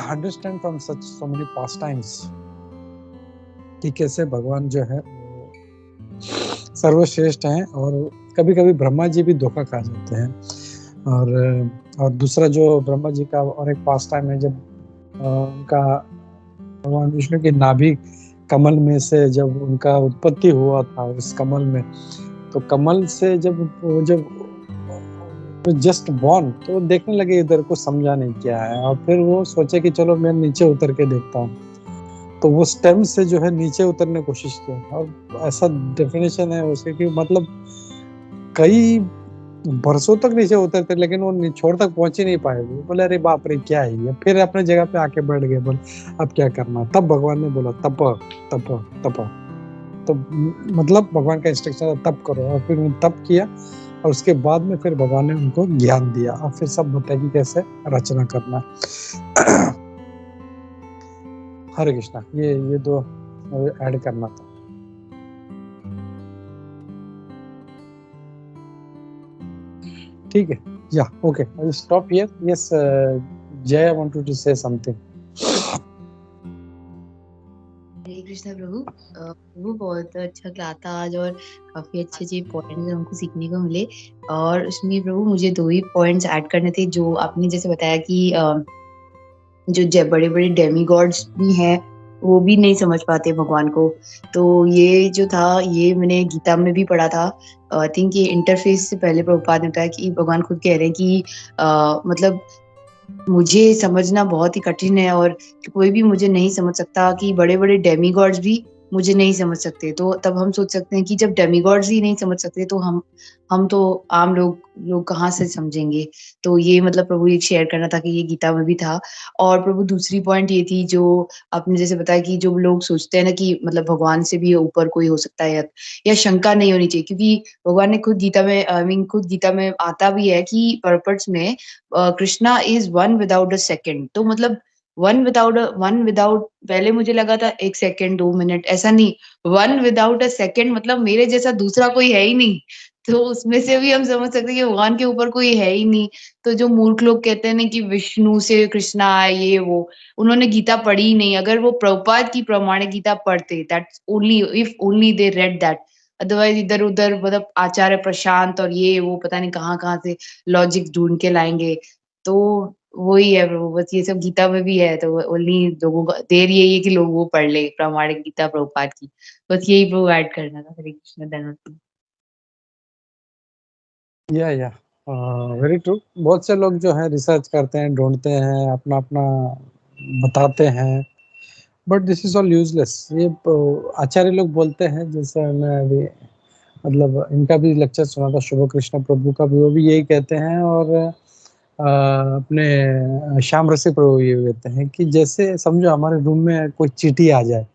understand from such so many pastimes कि कैसे भगवान जो है सर्वश्रेष्ठ हैं, और कभी कभी ब्रह्मा जी भी धोखा खा जाते हैं। और दूसरा जो ब्रह्मा जी का और एक पास टाइम है, जब उनका भगवान विष्णु की नाभि कमल में से जब उनका उत्पत्ति हुआ था उस कमल में, तो कमल से जब जस्ट बॉर्न तो देखने लगे इधर को, समझा नहीं क्या है, और फिर वो सोचे कि चलो मैं नीचे उतर के देखता हूँ। तो वो स्टेम से जो है नीचे उतरने की कोशिश किया, और ऐसा डेफिनेशन है उसके कि मतलब कई बरसों तक नीचे उतरते लेकिन वो छोर तक पहुंच ही नहीं पाए। वो बोले अरे बाप रे क्या है ये, फिर अपने जगह पे आके बैठ गए, बोले अब क्या करना। तब भगवान ने बोला तप तप तप, तो मतलब भगवान का इंस्ट्रक्शन तप करो, और फिर उन्होंने तप किया, और उसके बाद में फिर भगवान ने उनको ज्ञान दिया, और फिर सब बताया कि कैसे रचना करना। हरे कृष्णा, ये दो ऐड करना था। ठीक है, या okay, I stop here. Yes Jai, I wanted to say something. Hare Krishna Prabhu. Prabhu बहुत अच्छा क्लास था आज, और काफी अच्छे अच्छे पॉइंट्स हमको सीखने को मिले। और उसमें प्रभु मुझे 2 ही पॉइंट्स ऐड करने थे। जो आपने जैसे बताया कि जो बड़े बड़े डेमीगॉड्स भी हैं वो भी नहीं समझ पाते भगवान को। तो ये जो था ये मैंने गीता में भी पढ़ा था। आई थिंक ये इंटरफेस से पहले प्रभुपाद ने बताया कि भगवान खुद कह रहे हैं कि मतलब मुझे समझना बहुत ही कठिन है, और कोई भी मुझे नहीं समझ सकता, कि बड़े बड़े डेमीगॉड्स भी मुझे नहीं समझ सकते। तो तब हम सोच सकते हैं कि जब डेमीगॉड्स ही नहीं समझ सकते तो हम तो आम लोग कहाँ से समझेंगे। तो ये मतलब प्रभु एक शेयर करना था कि ये गीता में भी था। और प्रभु दूसरी पॉइंट ये थी जो आपने जैसे बताया कि जो लोग सोचते हैं ना कि मतलब भगवान से भी ऊपर कोई हो सकता है, या शंका नहीं होनी चाहिए, क्योंकि भगवान ने खुद गीता में खुद गीता में आता भी है कि पर्पट्स में Krishna is one without a second. तो मतलब वन विदाउट पहले मुझे लगा था 1 सेकंड 2 मिनट, ऐसा नहीं, वन विदाउट अ सेकंड मतलब मेरे जैसा दूसरा कोई है ही नहीं। तो उसमें से भी हम समझ सकते हैं कि भगवान के ऊपर कोई है ही नहीं। तो जो मूर्ख लोग कहते हैं ना कि विष्णु से कृष्णा आए ये वो, उन्होंने गीता पढ़ी ही नहीं। अगर वो प्रभुपाद की प्रमाणिक गीता पढ़ते, that's only if only they read that, otherwise इधर उधर मतलब आचार्य प्रशांत और ये वो पता नहीं कहाँ कहाँ से लॉजिक ढूंढ के लाएंगे। तो वही है प्रभु, बस ये सब गीता में भी है। तो ओनली लोगों को देर यही है कि लोग वो पढ़ ले प्रामाणिक गीता प्रभुपाद की। बस यही प्रभु ऐड करना था। हरे कृष्ण, धन्यवाद। या वेरी ट्रू। बहुत से लोग जो है रिसर्च करते हैं, ढूंढते हैं, अपना अपना बताते हैं, but this is all useless. ये आचार्य लोग बोलते हैं, जैसे मैं अभी मतलब इनका भी लेक्चर सुना था, शुभ कृष्ण प्रभु का भी, वो भी यही कहते हैं। और अपने श्याम रसिक प्रभु ये कहते हैं कि जैसे समझो हमारे रूम में कोई चींटी आ जाए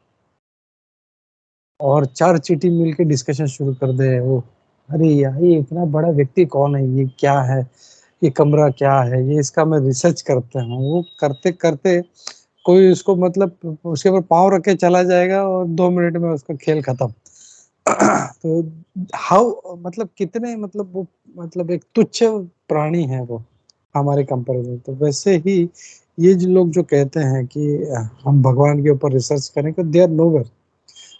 और 4 चींटी मिलके डिस्कशन शुरू कर दे, वो अरे यार ये इतना बड़ा व्यक्ति कौन है, ये क्या है, ये कमरा क्या है, ये इसका मैं रिसर्च करते हैं। वो करते करते कोई उसको मतलब उसके ऊपर पाँव रख के चला जाएगा और 2 मिनट में उसका खेल खत्म। तो हाउ मतलब कितने मतलब वो मतलब एक तुच्छ प्राणी है वो हमारे कंपैरिजन। तो वैसे ही ये जो लोग जो कहते हैं कि हम भगवान के ऊपर रिसर्च करें तो दे आर नोवेयर।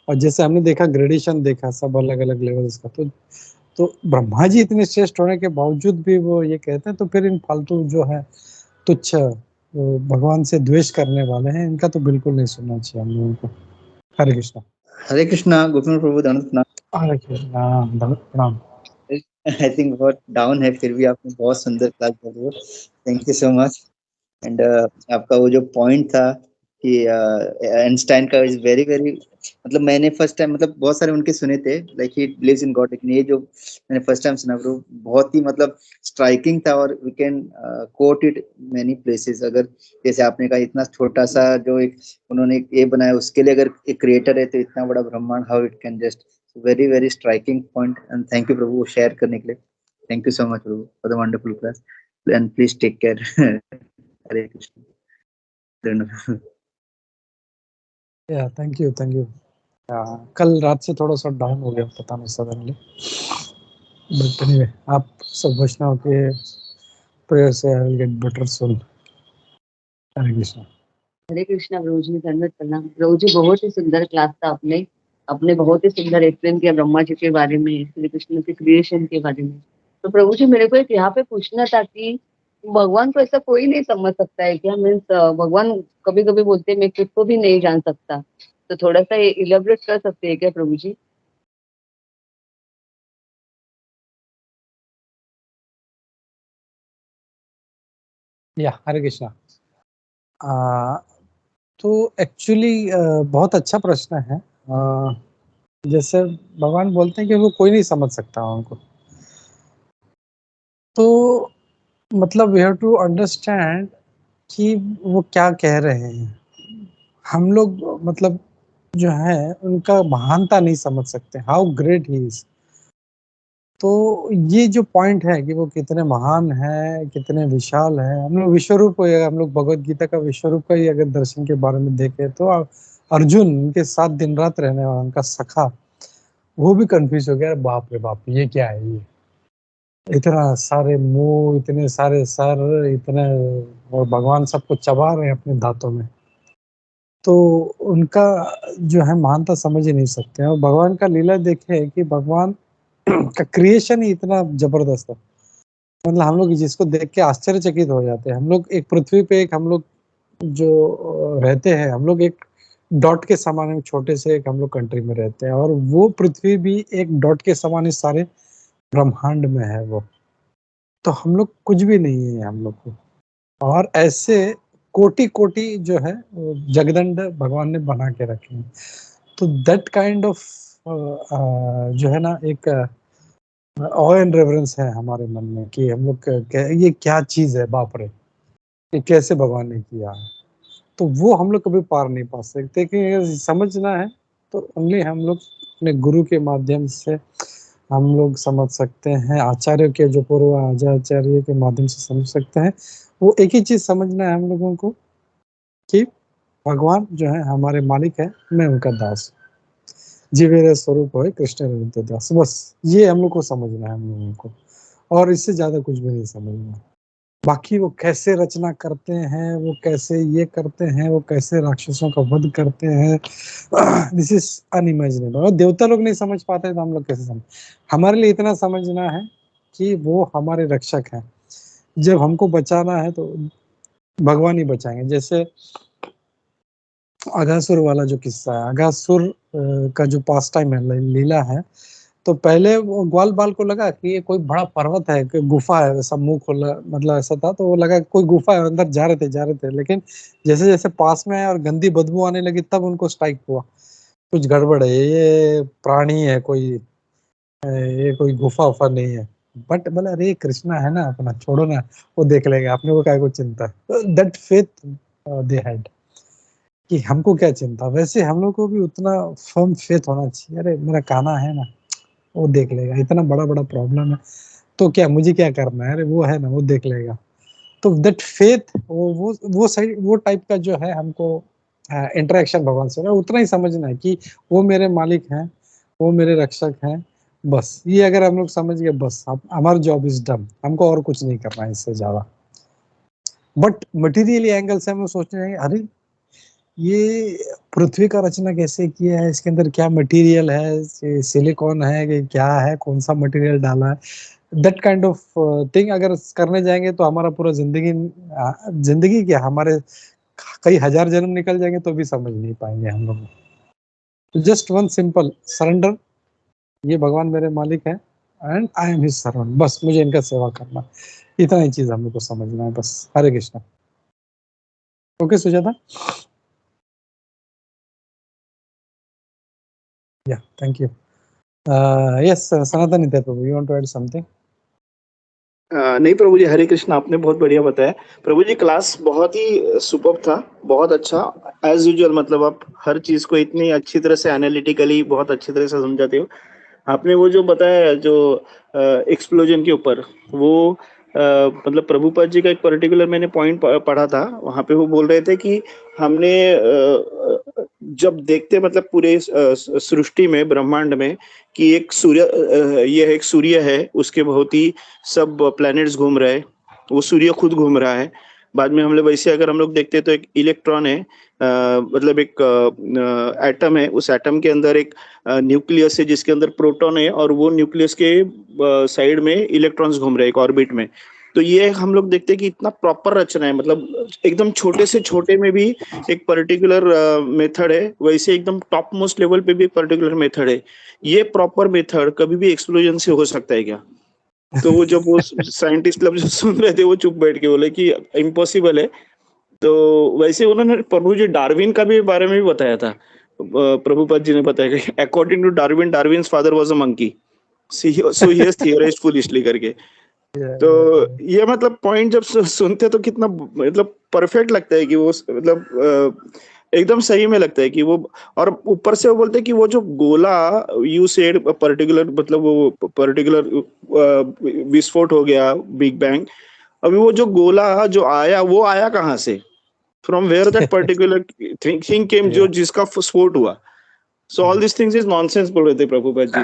और जैसे हमने देखा ग्रेडेशन देखा सब अलग अलग लेवल्स का, तो ब्रह्मा जी इतने श्रेष्ठ होने के बावजूद भी वो ये कहते हैं, तो फिर इन फालतू जो है तुच्छ वो भगवान से द्वेष करने वाले हैं, इनका तो बिल्कुल नहीं सुनना चाहिए हम लोगों को। हरे कृष्णा। हरे कृष्णा गोविंद प्रभु दंड प्रणाम। हरे कृष्णा। प्रणाम। आई थिंक बहुत डाउन है, फिर भी आपने बहुत सुंदर क्लास कर रहे हो। Thank you so much. And आपका वो जो पॉइंट था कि आइंस्टाइन का इज वेरी वेरी, मतलब मैंने फर्स्ट टाइम, मतलब बहुत सारे उनके सुने थे like he believes in God, लेकिन ये जो मैंने फर्स्ट टाइम सुना ब्रो बहुत ही मतलब स्ट्राइकिंग था। और we can quote it many places. अगर जैसे आपने कहा इतना छोटा सा जो एक उन्होंने ये बनाया, उसके लिए अगर एक क्रिएटर है तो इतना बड़ा ब्रह्मांड, how it can just, very very striking point. And thank you Prabhu share करने के लिए। Thank you so much Prabhu for the wonderful class and please take care. Hare Krishna. धन्यवाद। या थैंक यू थैंक यू। कल रात से थोड़ा सा डाउन हो गया, पता नहीं सडनली, बट एनीवे आप सब वैष्णव के प्रेयर से आई विल गेट बेटर सून। हरे कृष्णा। हरे कृष्णा प्रभु जी, धन्यवाद प्रणाम प्रभु जी। बहुत ही सुंदर क्लास था, आपने बहुत ही सुंदर एक्सप्लेन किया ब्रह्मा जी के बारे में, श्री कृष्ण के क्रिएशन के बारे में। तो प्रभु जी मेरे को एक यहाँ पे पूछना था कि भगवान को ऐसा कोई नहीं समझ सकता है क्या? मीन्स भगवान कभी कभी बोलते हैं मैं खुद को भी नहीं जान सकता, तो थोड़ा सा इलेबोरेट कर सकते हैं क्या प्रभु जी? या हरे कृष्णा। तो एक्चुअली बहुत अच्छा प्रश्न है। जैसे भगवान बोलते हैं कि वो कोई नहीं समझ सकता उनको, तो मतलब वी हैव टू अंडरस्टैंड कि वो क्या कह रहे हैं। हम लोग मतलब जो है उनका महानता नहीं समझ सकते, हाउ ग्रेट ही इज। तो ये जो पॉइंट है कि वो कितने महान है, कितने विशाल है। हम लोग विश्वरूप को, हम लोग भगवत गीता का विश्वरूप का ही अगर दर्शन के बारे में देखें तो अर्जुन उनके साथ दिन रात रहने वाला उनका सखा, वो भी कंफ्यूज हो गया, बाप रे बाप ये क्या है, ये इतना सारे मुंह, इतने सारे सर, इतने, और भगवान सबको चबा रहे हैं अपने दांतों में। तो उनका जो है महानता समझ ही नहीं सकते हैं। और भगवान का लीला देखे कि भगवान का क्रिएशन ही इतना जबरदस्त है, मतलब हम लोग जिसको देख के आश्चर्यचकित हो जाते हैं। हम लोग एक पृथ्वी पे, एक हम लोग जो रहते हैं, हम लोग एक डॉट के समान, एक छोटे से एक हम लोग कंट्री में रहते हैं, और वो पृथ्वी भी एक डॉट के समान इस सारे ब्रह्मांड में है वो। तो हम लोग कुछ भी नहीं है हम लोग को। और ऐसे कोटि कोटि जो है वो जगदंड भगवान ने बना के रखे हैं। तो दैट काइंड ऑफ जो है ना एक ऑ एंड रेवरेंस है हमारे मन में कि हम लोग ये क्या चीज है, बाप रे, ये कैसे भगवान ने किया है। तो वो हम लोग कभी पार नहीं पा सकते। कि अगर समझना है तो ओनली हम लोग अपने गुरु के माध्यम से हम लोग समझ सकते हैं, आचार्य के जो पूर्व आचार्य के माध्यम से समझ सकते हैं। वो एक ही चीज समझना है हम लोगों को कि भगवान जो है हमारे मालिक है, मैं उनका दास, जीवेर स्वरूप है कृष्ण हृदय दास। बस ये हम लोग को समझना है हम लोगों को, और इससे ज्यादा कुछ भी नहीं समझना। बाकी वो कैसे रचना करते हैं, वो कैसे ये करते हैं, वो कैसे राक्षसों का वध करते हैं, दिस इज अनइमेजिनेबल। और देवता लोग नहीं समझ पाते तो हम लोग कैसे समझ। हमारे लिए इतना समझना है कि वो हमारे रक्षक हैं। जब हमको बचाना है तो भगवान ही बचाएंगे। जैसे अघासुर वाला जो किस्सा है, अघासुर का जो पास टाइम है, लीला है, तो पहले वो ग्वाल बाल को लगा कि ये कोई बड़ा पर्वत है, कोई गुफा है, वैसा मुंह खोला, मतलब ऐसा था, तो वो लगा कोई गुफा है, अंदर जा रहे थे। लेकिन जैसे जैसे पास में आए और गंदी बदबू आने लगी, तब उनको स्ट्राइक हुआ कुछ गड़बड़ है, ये प्राणी है कोई, ये कोई गुफा उफा नहीं है। बट बोला अरे कृष्णा है ना अपना, छोड़ो ना, वो देख लेगा, अपने को क्या को चिंता। दैट फेथ दे हैड कि हमको क्या चिंता। वैसे हम लोग को भी उतना फर्म फेथ होना चाहिए, अरे मेरा काना है ना, वो देख लेगा, इतना बड़ा बड़ा प्रॉब्लम है तो क्या, मुझे क्या करना है, अरे वो है ना, वो देख लेगा। तो दैट फेथ, वो सही, वो टाइप का जो है हमको इंटरेक्शन भगवान से उतना ही समझना है कि वो मेरे मालिक हैं, वो मेरे रक्षक हैं, बस ये अगर हम लोग समझ गए, बस हमारा जॉब इज डन, हमको और कुछ नहीं करना है इससे ज्यादा। बट मटेरियली एंगल से हम लोग सोचते हैं अरे ये पृथ्वी का रचना कैसे किया है, इसके अंदर क्या मटेरियल है, सिलिकॉन है कि क्या है, कौन सा मटेरियल डाला है, दैट काइंड ऑफ थिंग अगर करने जाएंगे तो हमारा पूरा जिंदगी क्या, हमारे कई हजार जन्म निकल जाएंगे तो भी समझ नहीं पाएंगे हम लोग। तो जस्ट वन सिंपल सरेंडर, ये भगवान मेरे मालिक है and I am his servant, बस मुझे इनका सेवा करना, इतना ही चीज हम लोग को समझना है बस। हरे Krishna. Okay Sujata, yeah thank you. Yes Sanatan Prabhu, you want to add something? नहीं प्रभु जी, हरे कृष्ण, आपने बहुत बढ़िया बताया प्रभु जी। क्लास बहुत ही सुपर्ब था, बहुत अच्छा एज यूजुअल। मतलब आप हर चीज को इतनी अच्छी तरह से एनालिटिकली बहुत अच्छी तरह से समझाते हो। आपने वो जो बताया जो एक्सप्लोजन के ऊपर, वो मतलब प्रभुपाद जी का एक पर्टिकुलर मैंने पॉइंट पढ़ा था, वहां पे वो बोल रहे थे कि हमने जब देखते मतलब पूरे सृष्टि में, ब्रह्मांड में, कि एक सूर्य, ये एक सूर्य है, उसके बहुत ही सब प्लैनेट्स घूम रहे हैं, वो सूर्य खुद घूम रहा है। बाद में हम लोग वैसे अगर हम लोग देखते हैं तो एक इलेक्ट्रॉन है, मतलब एक एटम है, उस एटम के अंदर एक न्यूक्लियस है जिसके अंदर प्रोटॉन है, और वो न्यूक्लियस के साइड में इलेक्ट्रॉन्स घूम रहे हैं एक ऑर्बिट में। तो ये हम लोग देखते हैं कि इतना प्रॉपर रचना है, मतलब एकदम छोटे से छोटे में भी एक पर्टिकुलर मेथड है, वैसे एकदम टॉप मोस्ट लेवल पे भी एक पर्टिकुलर मेथड है। ये प्रॉपर मेथड कभी भी एक्सप्लोजन से हो सकता है क्या? तो वो जब वो साइंटिस्ट लोग जो सुन रहे थे वो चुप बैठ के बोले कि इम्पॉसिबल है। तो वैसे उन्होंने प्रभु जी डार्विन का भी बारे में भी बताया था। प्रभुपाद जी ने बताया कि according to Darwin, Darwin's father was a monkey, so he has theorized foolishly करके। तो ये मतलब पॉइंट जब सुनते तो कितना मतलब परफेक्ट लगता है कि वो मतलब एकदम सही में लगता है कि वो। और ऊपर से वो बोलते हैं कि वो जो गोला यू सेड पर्टिकुलर, मतलब वो पर्टिकुलर विस्फोट हो गया, बिग बैंग। अभी वो जो गोला जो आया, वो आया कहाँ से? From where that particular thing came, जो जिसका स्फोट हुआ। So all this things is nonsense बोल रहे थे प्रभुपाद जी।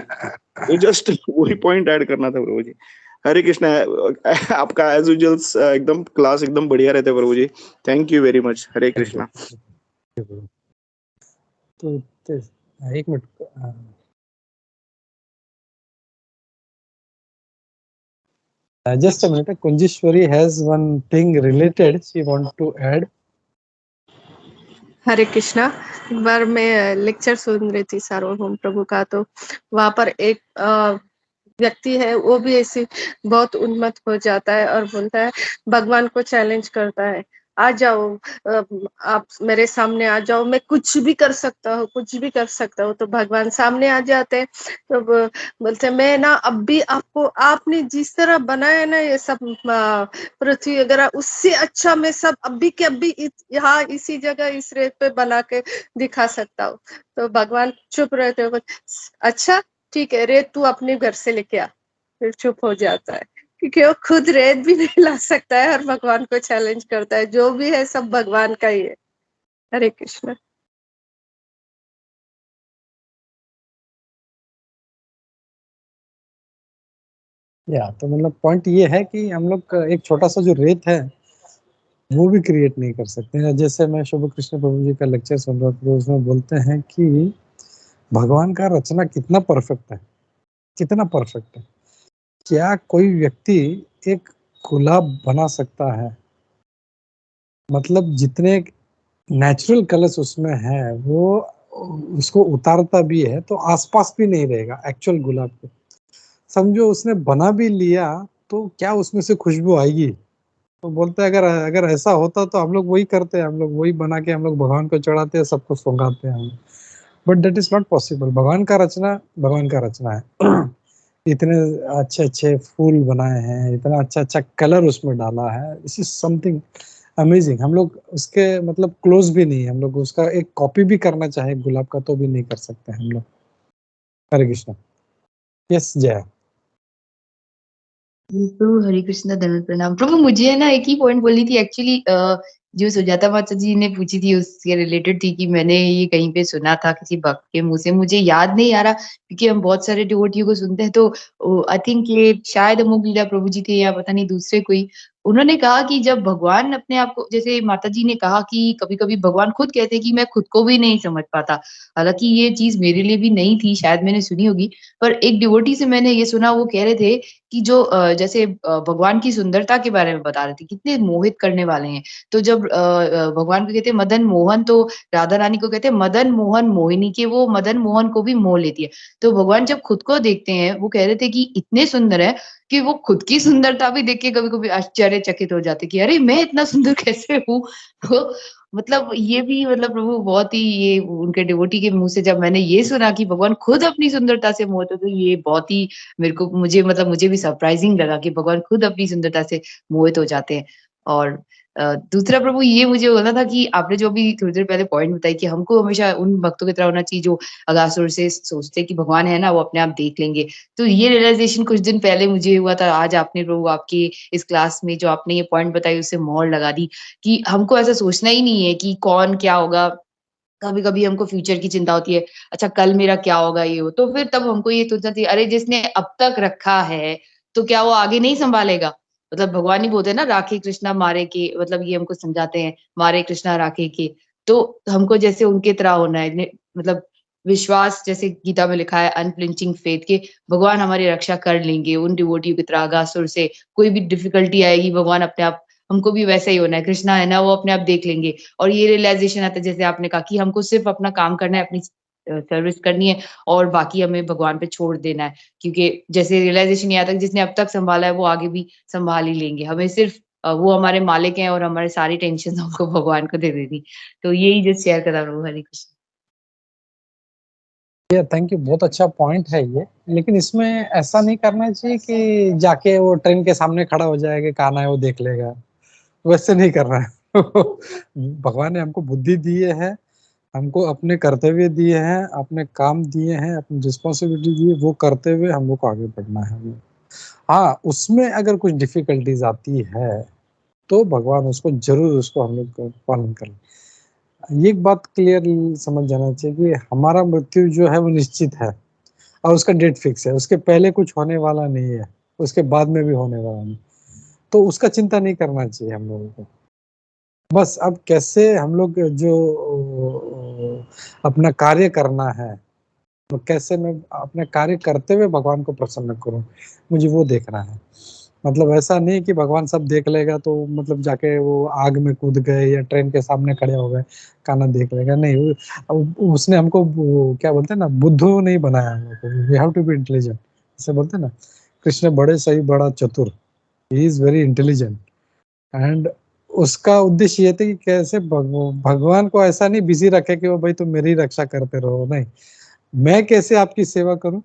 तो जस्ट वही पॉइंट ऐड करना था प्रभु जी। हरे कृष्णा। आपका एज यूजुअल एकदम क्लास एकदम बढ़िया रहते Prabhu ji. Thank you very much. Hare Krishna. तो एक minute, just a minute, Kunjishwari has one thing related she want to add. हरे कृष्णा। एक बार मैं लेक्चर सुन रही थी सार्वभौम प्रभु का, तो वहां पर एक व्यक्ति है, वो भी ऐसे बहुत उन्मत्त हो जाता है और बोलता है, भगवान को चैलेंज करता है, आ जाओ, आप मेरे सामने आ जाओ, मैं कुछ भी कर सकता हूँ, कुछ भी कर सकता हूँ। तो भगवान सामने आ जाते हैं, तो बोलते हैं, मैं ना अब भी आपको, आपने जिस तरह बनाया ना ये सब पृथ्वी वगैरह, उससे अच्छा मैं सब अभी के अभी यहाँ इसी जगह इस रेत पे बना के दिखा सकता हूँ। तो भगवान चुप रहते हो, अच्छा ठीक है, रेत तू अपने घर से लेके आ। फिर चुप हो जाता है, क्योंकि वो खुद रेत भी नहीं ला सकता है और भगवान को चैलेंज करता है, जो भी है सब भगवान का ही है। हरे कृष्ण। या तो मतलब पॉइंट ये है कि हम लोग एक छोटा सा जो रेत है वो भी क्रिएट नहीं कर सकते हैं। जैसे मैं शुभ कृष्ण प्रभु जी का लेक्चर सुन रहा था, उसमें बोलते हैं कि भगवान का रचना कितना परफेक्ट है, कितना परफेक्ट है। क्या कोई व्यक्ति एक गुलाब बना सकता है? मतलब जितने नेचुरल कलर्स उसमें है वो उसको उतारता भी है तो आसपास भी नहीं रहेगा एक्चुअल गुलाब के। समझो उसने बना भी लिया तो क्या उसमें से खुशबू आएगी? तो बोलते हैं अगर अगर ऐसा होता तो हम लोग वही करते हैं, हम लोग वही बना के हम लोग भगवान को चढ़ाते हैं, सबको सुंगाते हैं हम। But that is not possible. भगवान का रचना है। इतने अच्छे अच्छे फूल बनाए हैं, इतना अच्छा अच्छा कलर उसमें डाला है, दिस इज समथिंग अमेजिंग। हम लोग उसके मतलब क्लोज भी नहीं, हम लोग उसका एक कॉपी भी करना चाहे गुलाब का तो भी नहीं कर सकते हम लोग। हरे कृष्ण। यस जय। प्रभु हरे कृष्णा, दंडवत प्रणाम। प्रभु मुझे है ना एक ही पॉइंट बोलनी थी एक्चुअली, जो सुजाता माता जी ने पूछी थी उससे रिलेटेड थी कि मैंने ये कहीं पे सुना था किसी भक्त के मुंह से, मुझे याद नहीं आ रहा क्योंकि हम बहुत सारे डिवोटियों को सुनते हैं, तो आई थिंक ये शायद अमोघ लीला प्रभु जी थे या पता नहीं दूसरे कोई। उन्होंने कहा कि जब भगवान अपने आप को, जैसे माता जी ने कहा कि कभी-कभी भगवान खुद कहते हैं कि मैं खुद को भी नहीं समझ पाता। हालाँकि ये चीज़ मेरे लिए भी नई थी, शायद मैंने सुनी होगी, पर एक डिवोटी से मैंने ये सुना, वो कह रहे थे कि जो जैसे भगवान की सुंदरता के बारे में बता रहे थे, कितने मोहित करने वाले हैं। तो जब भगवान को कहते हैं मदन मोहन, तो राधा रानी को कहते हैं मदन मोहन मोहिनी, कि वो मदन मोहन को भी मोह लेती है। तो भगवान जब खुद को देखते हैं, वो कह रहे थे कि इतने सुंदर है कि वो खुद की सुंदरता भी देख के कभी-कभी आश्चर्यचकित हो जाते कि अरे! मैं इतना सुंदर कैसे हूँ? तो मतलब ये भी, मतलब प्रभु बहुत ही, ये उनके डिवोटी के मुँह से जब मैंने ये सुना कि भगवान खुद अपनी सुंदरता से मोहित होते, तो ये बहुत ही मुझे भी सरप्राइजिंग लगा कि भगवान खुद अपनी सुंदरता से मोहित हो जाते हैं। और दूसरा प्रभु ये मुझे बोलना था कि आपने जो अभी थोड़ी देर पहले पॉइंट बताई कि हमको हमेशा उन भक्तों की तरह होना चाहिए जो अगासुर से सोचते हैं कि भगवान है ना, वो अपने आप देख लेंगे। तो ये रियलाइज़ेशन कुछ दिन पहले मुझे हुआ था। आज आपने प्रभु आपकी इस क्लास में जो आपने ये पॉइंट बताई उससे मोहर लगा दी कि हमको ऐसा सोचना ही नहीं है कि कौन क्या होगा। कभी-कभी हमको फ्यूचर की चिंता होती है, अच्छा कल मेरा क्या होगा, ये हो, तो फिर तब हमको ये सोचना चाहिए, अरे जिसने अब तक रखा है, तो क्या वो आगे नहीं सँभालेगा? मतलब भगवान ही बोलते हैं ना, राखे कृष्णा मारे के, मतलब ये हमको समझाते हैं, मारे कृष्णा राखे के। तो हमको जैसे उनके तरह होना है, मतलब विश्वास, जैसे गीता में लिखा है अनफ्लिंचिंग फेथ, कि भगवान हमारी रक्षा कर लेंगे, उन डिवोटियों की तरह अगासुर से कोई भी डिफिकल्टी आएगी, भगवान अपने आप, हमको भी वैसा ही होना है, कृष्णा है ना, वो अपने आप देख लेंगे। और ये रियलाइज़ेशन आता है, जैसे आपने कहा कि हमको सिर्फ़ अपना काम करना है, अपनी सर्विस करनी है और बाकी हमें भगवान पे छोड़ देना है। क्योंकि जैसे रियलाइज़ेशन ये आता है कि जिसने अब तक सँभाला है, वो आगे भी सँभाल ही लेंगे। हमें सिर्फ़ वो हमारे मालिक हैं और हमारी सारी टेंशन हमको भगवान को दे देनी। तो यही जस्ट शेयर करा प्रभु, हरे कृष्ण। थैंक यू, बहुत अच्छा पॉइंट है ये। लेकिन इसमें ऐसा नहीं करना चाहिए कि जाके वो ट्रेन के सामने खड़ा हो जाएगा, कहाँ है वो देख लेगा, वैसे नहीं करना है। भगवान ने हमको बुद्धि दिए है, हमको अपने कर्तव्य दिए हैं, अपने काम दिए हैं, अपनी रिस्पॉन्सिबिलिटी दी है, वो करते हुए हम लोग को आगे बढ़ना है। हाँ, उसमें अगर कुछ डिफिकल्टीज आती है तो भगवान उसको जरूर, उसको हम लोग पालन करें। ये एक बात क्लियर समझ जाना चाहिए कि हमारा मृत्यु जो है वो निश्चित है और उसका डेट फिक्स है, उसके पहले कुछ होने वाला नहीं है, उसके बाद में भी होने वाला नहीं, तो उसका चिंता नहीं करना चाहिए हम लोगों को। बस अब कैसे हम लोग जो अपना कार्य करना है, तो कैसे मैं अपने कार्य करते हुए भगवान को प्रसन्न करूं, मुझे वो देखना है। मतलब ऐसा नहीं कि भगवान सब देख लेगा तो मतलब जाके वो आग में कूद गए या ट्रेन के सामने खड़े हो गए, खाना देख लेगा, नहीं। उसने हमको क्या बोलते हैं ना, बुद्धू नहीं बनाया हम लोग को। We have to be intelligent, जैसे बोलते हैं ना, कृष्ण बड़े सही बड़ा चतुर, he is very intelligent. And उसका उद्देश्य ये था कि कैसे भगवान को ऐसा नहीं बिजी रखे कि वो भाई तुम मेरी रक्षा करते रहो, नहीं, मैं कैसे आपकी सेवा करूं,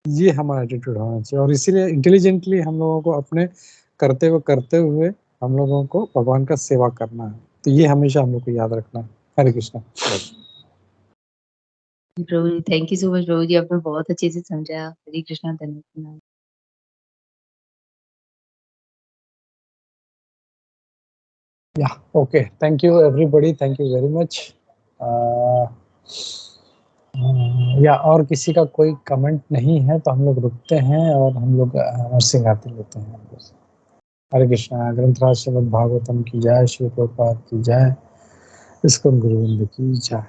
ये हमारा एटीट्यूड होना चाहिए। और इसीलिए इंटेलिजेंटली हम लोगों को अपने करते हुए हम लोगों को भगवान का सेवा करना है। तो ये हमेशा हम लोग को याद रखना है। हरे कृष्णा। प्रभु ji, thank you so much प्रभु जी, आपने बहुत अच्छे से समझाया। हरे कृष्णा, धन्यवाद प्रणाम। या okay, thank you everybody, thank you very much. या और किसी का कोई कमेंट नहीं है तो हम लोग रुकते हैं और हम लोग नरसिंह आरती लेते हैं। हरे कृष्णा। ग्रंथराज श्रीमद् भागवतम की जय, श्री प्रभुपाद की जय, इस्कॉन गुरुवृंद की जय।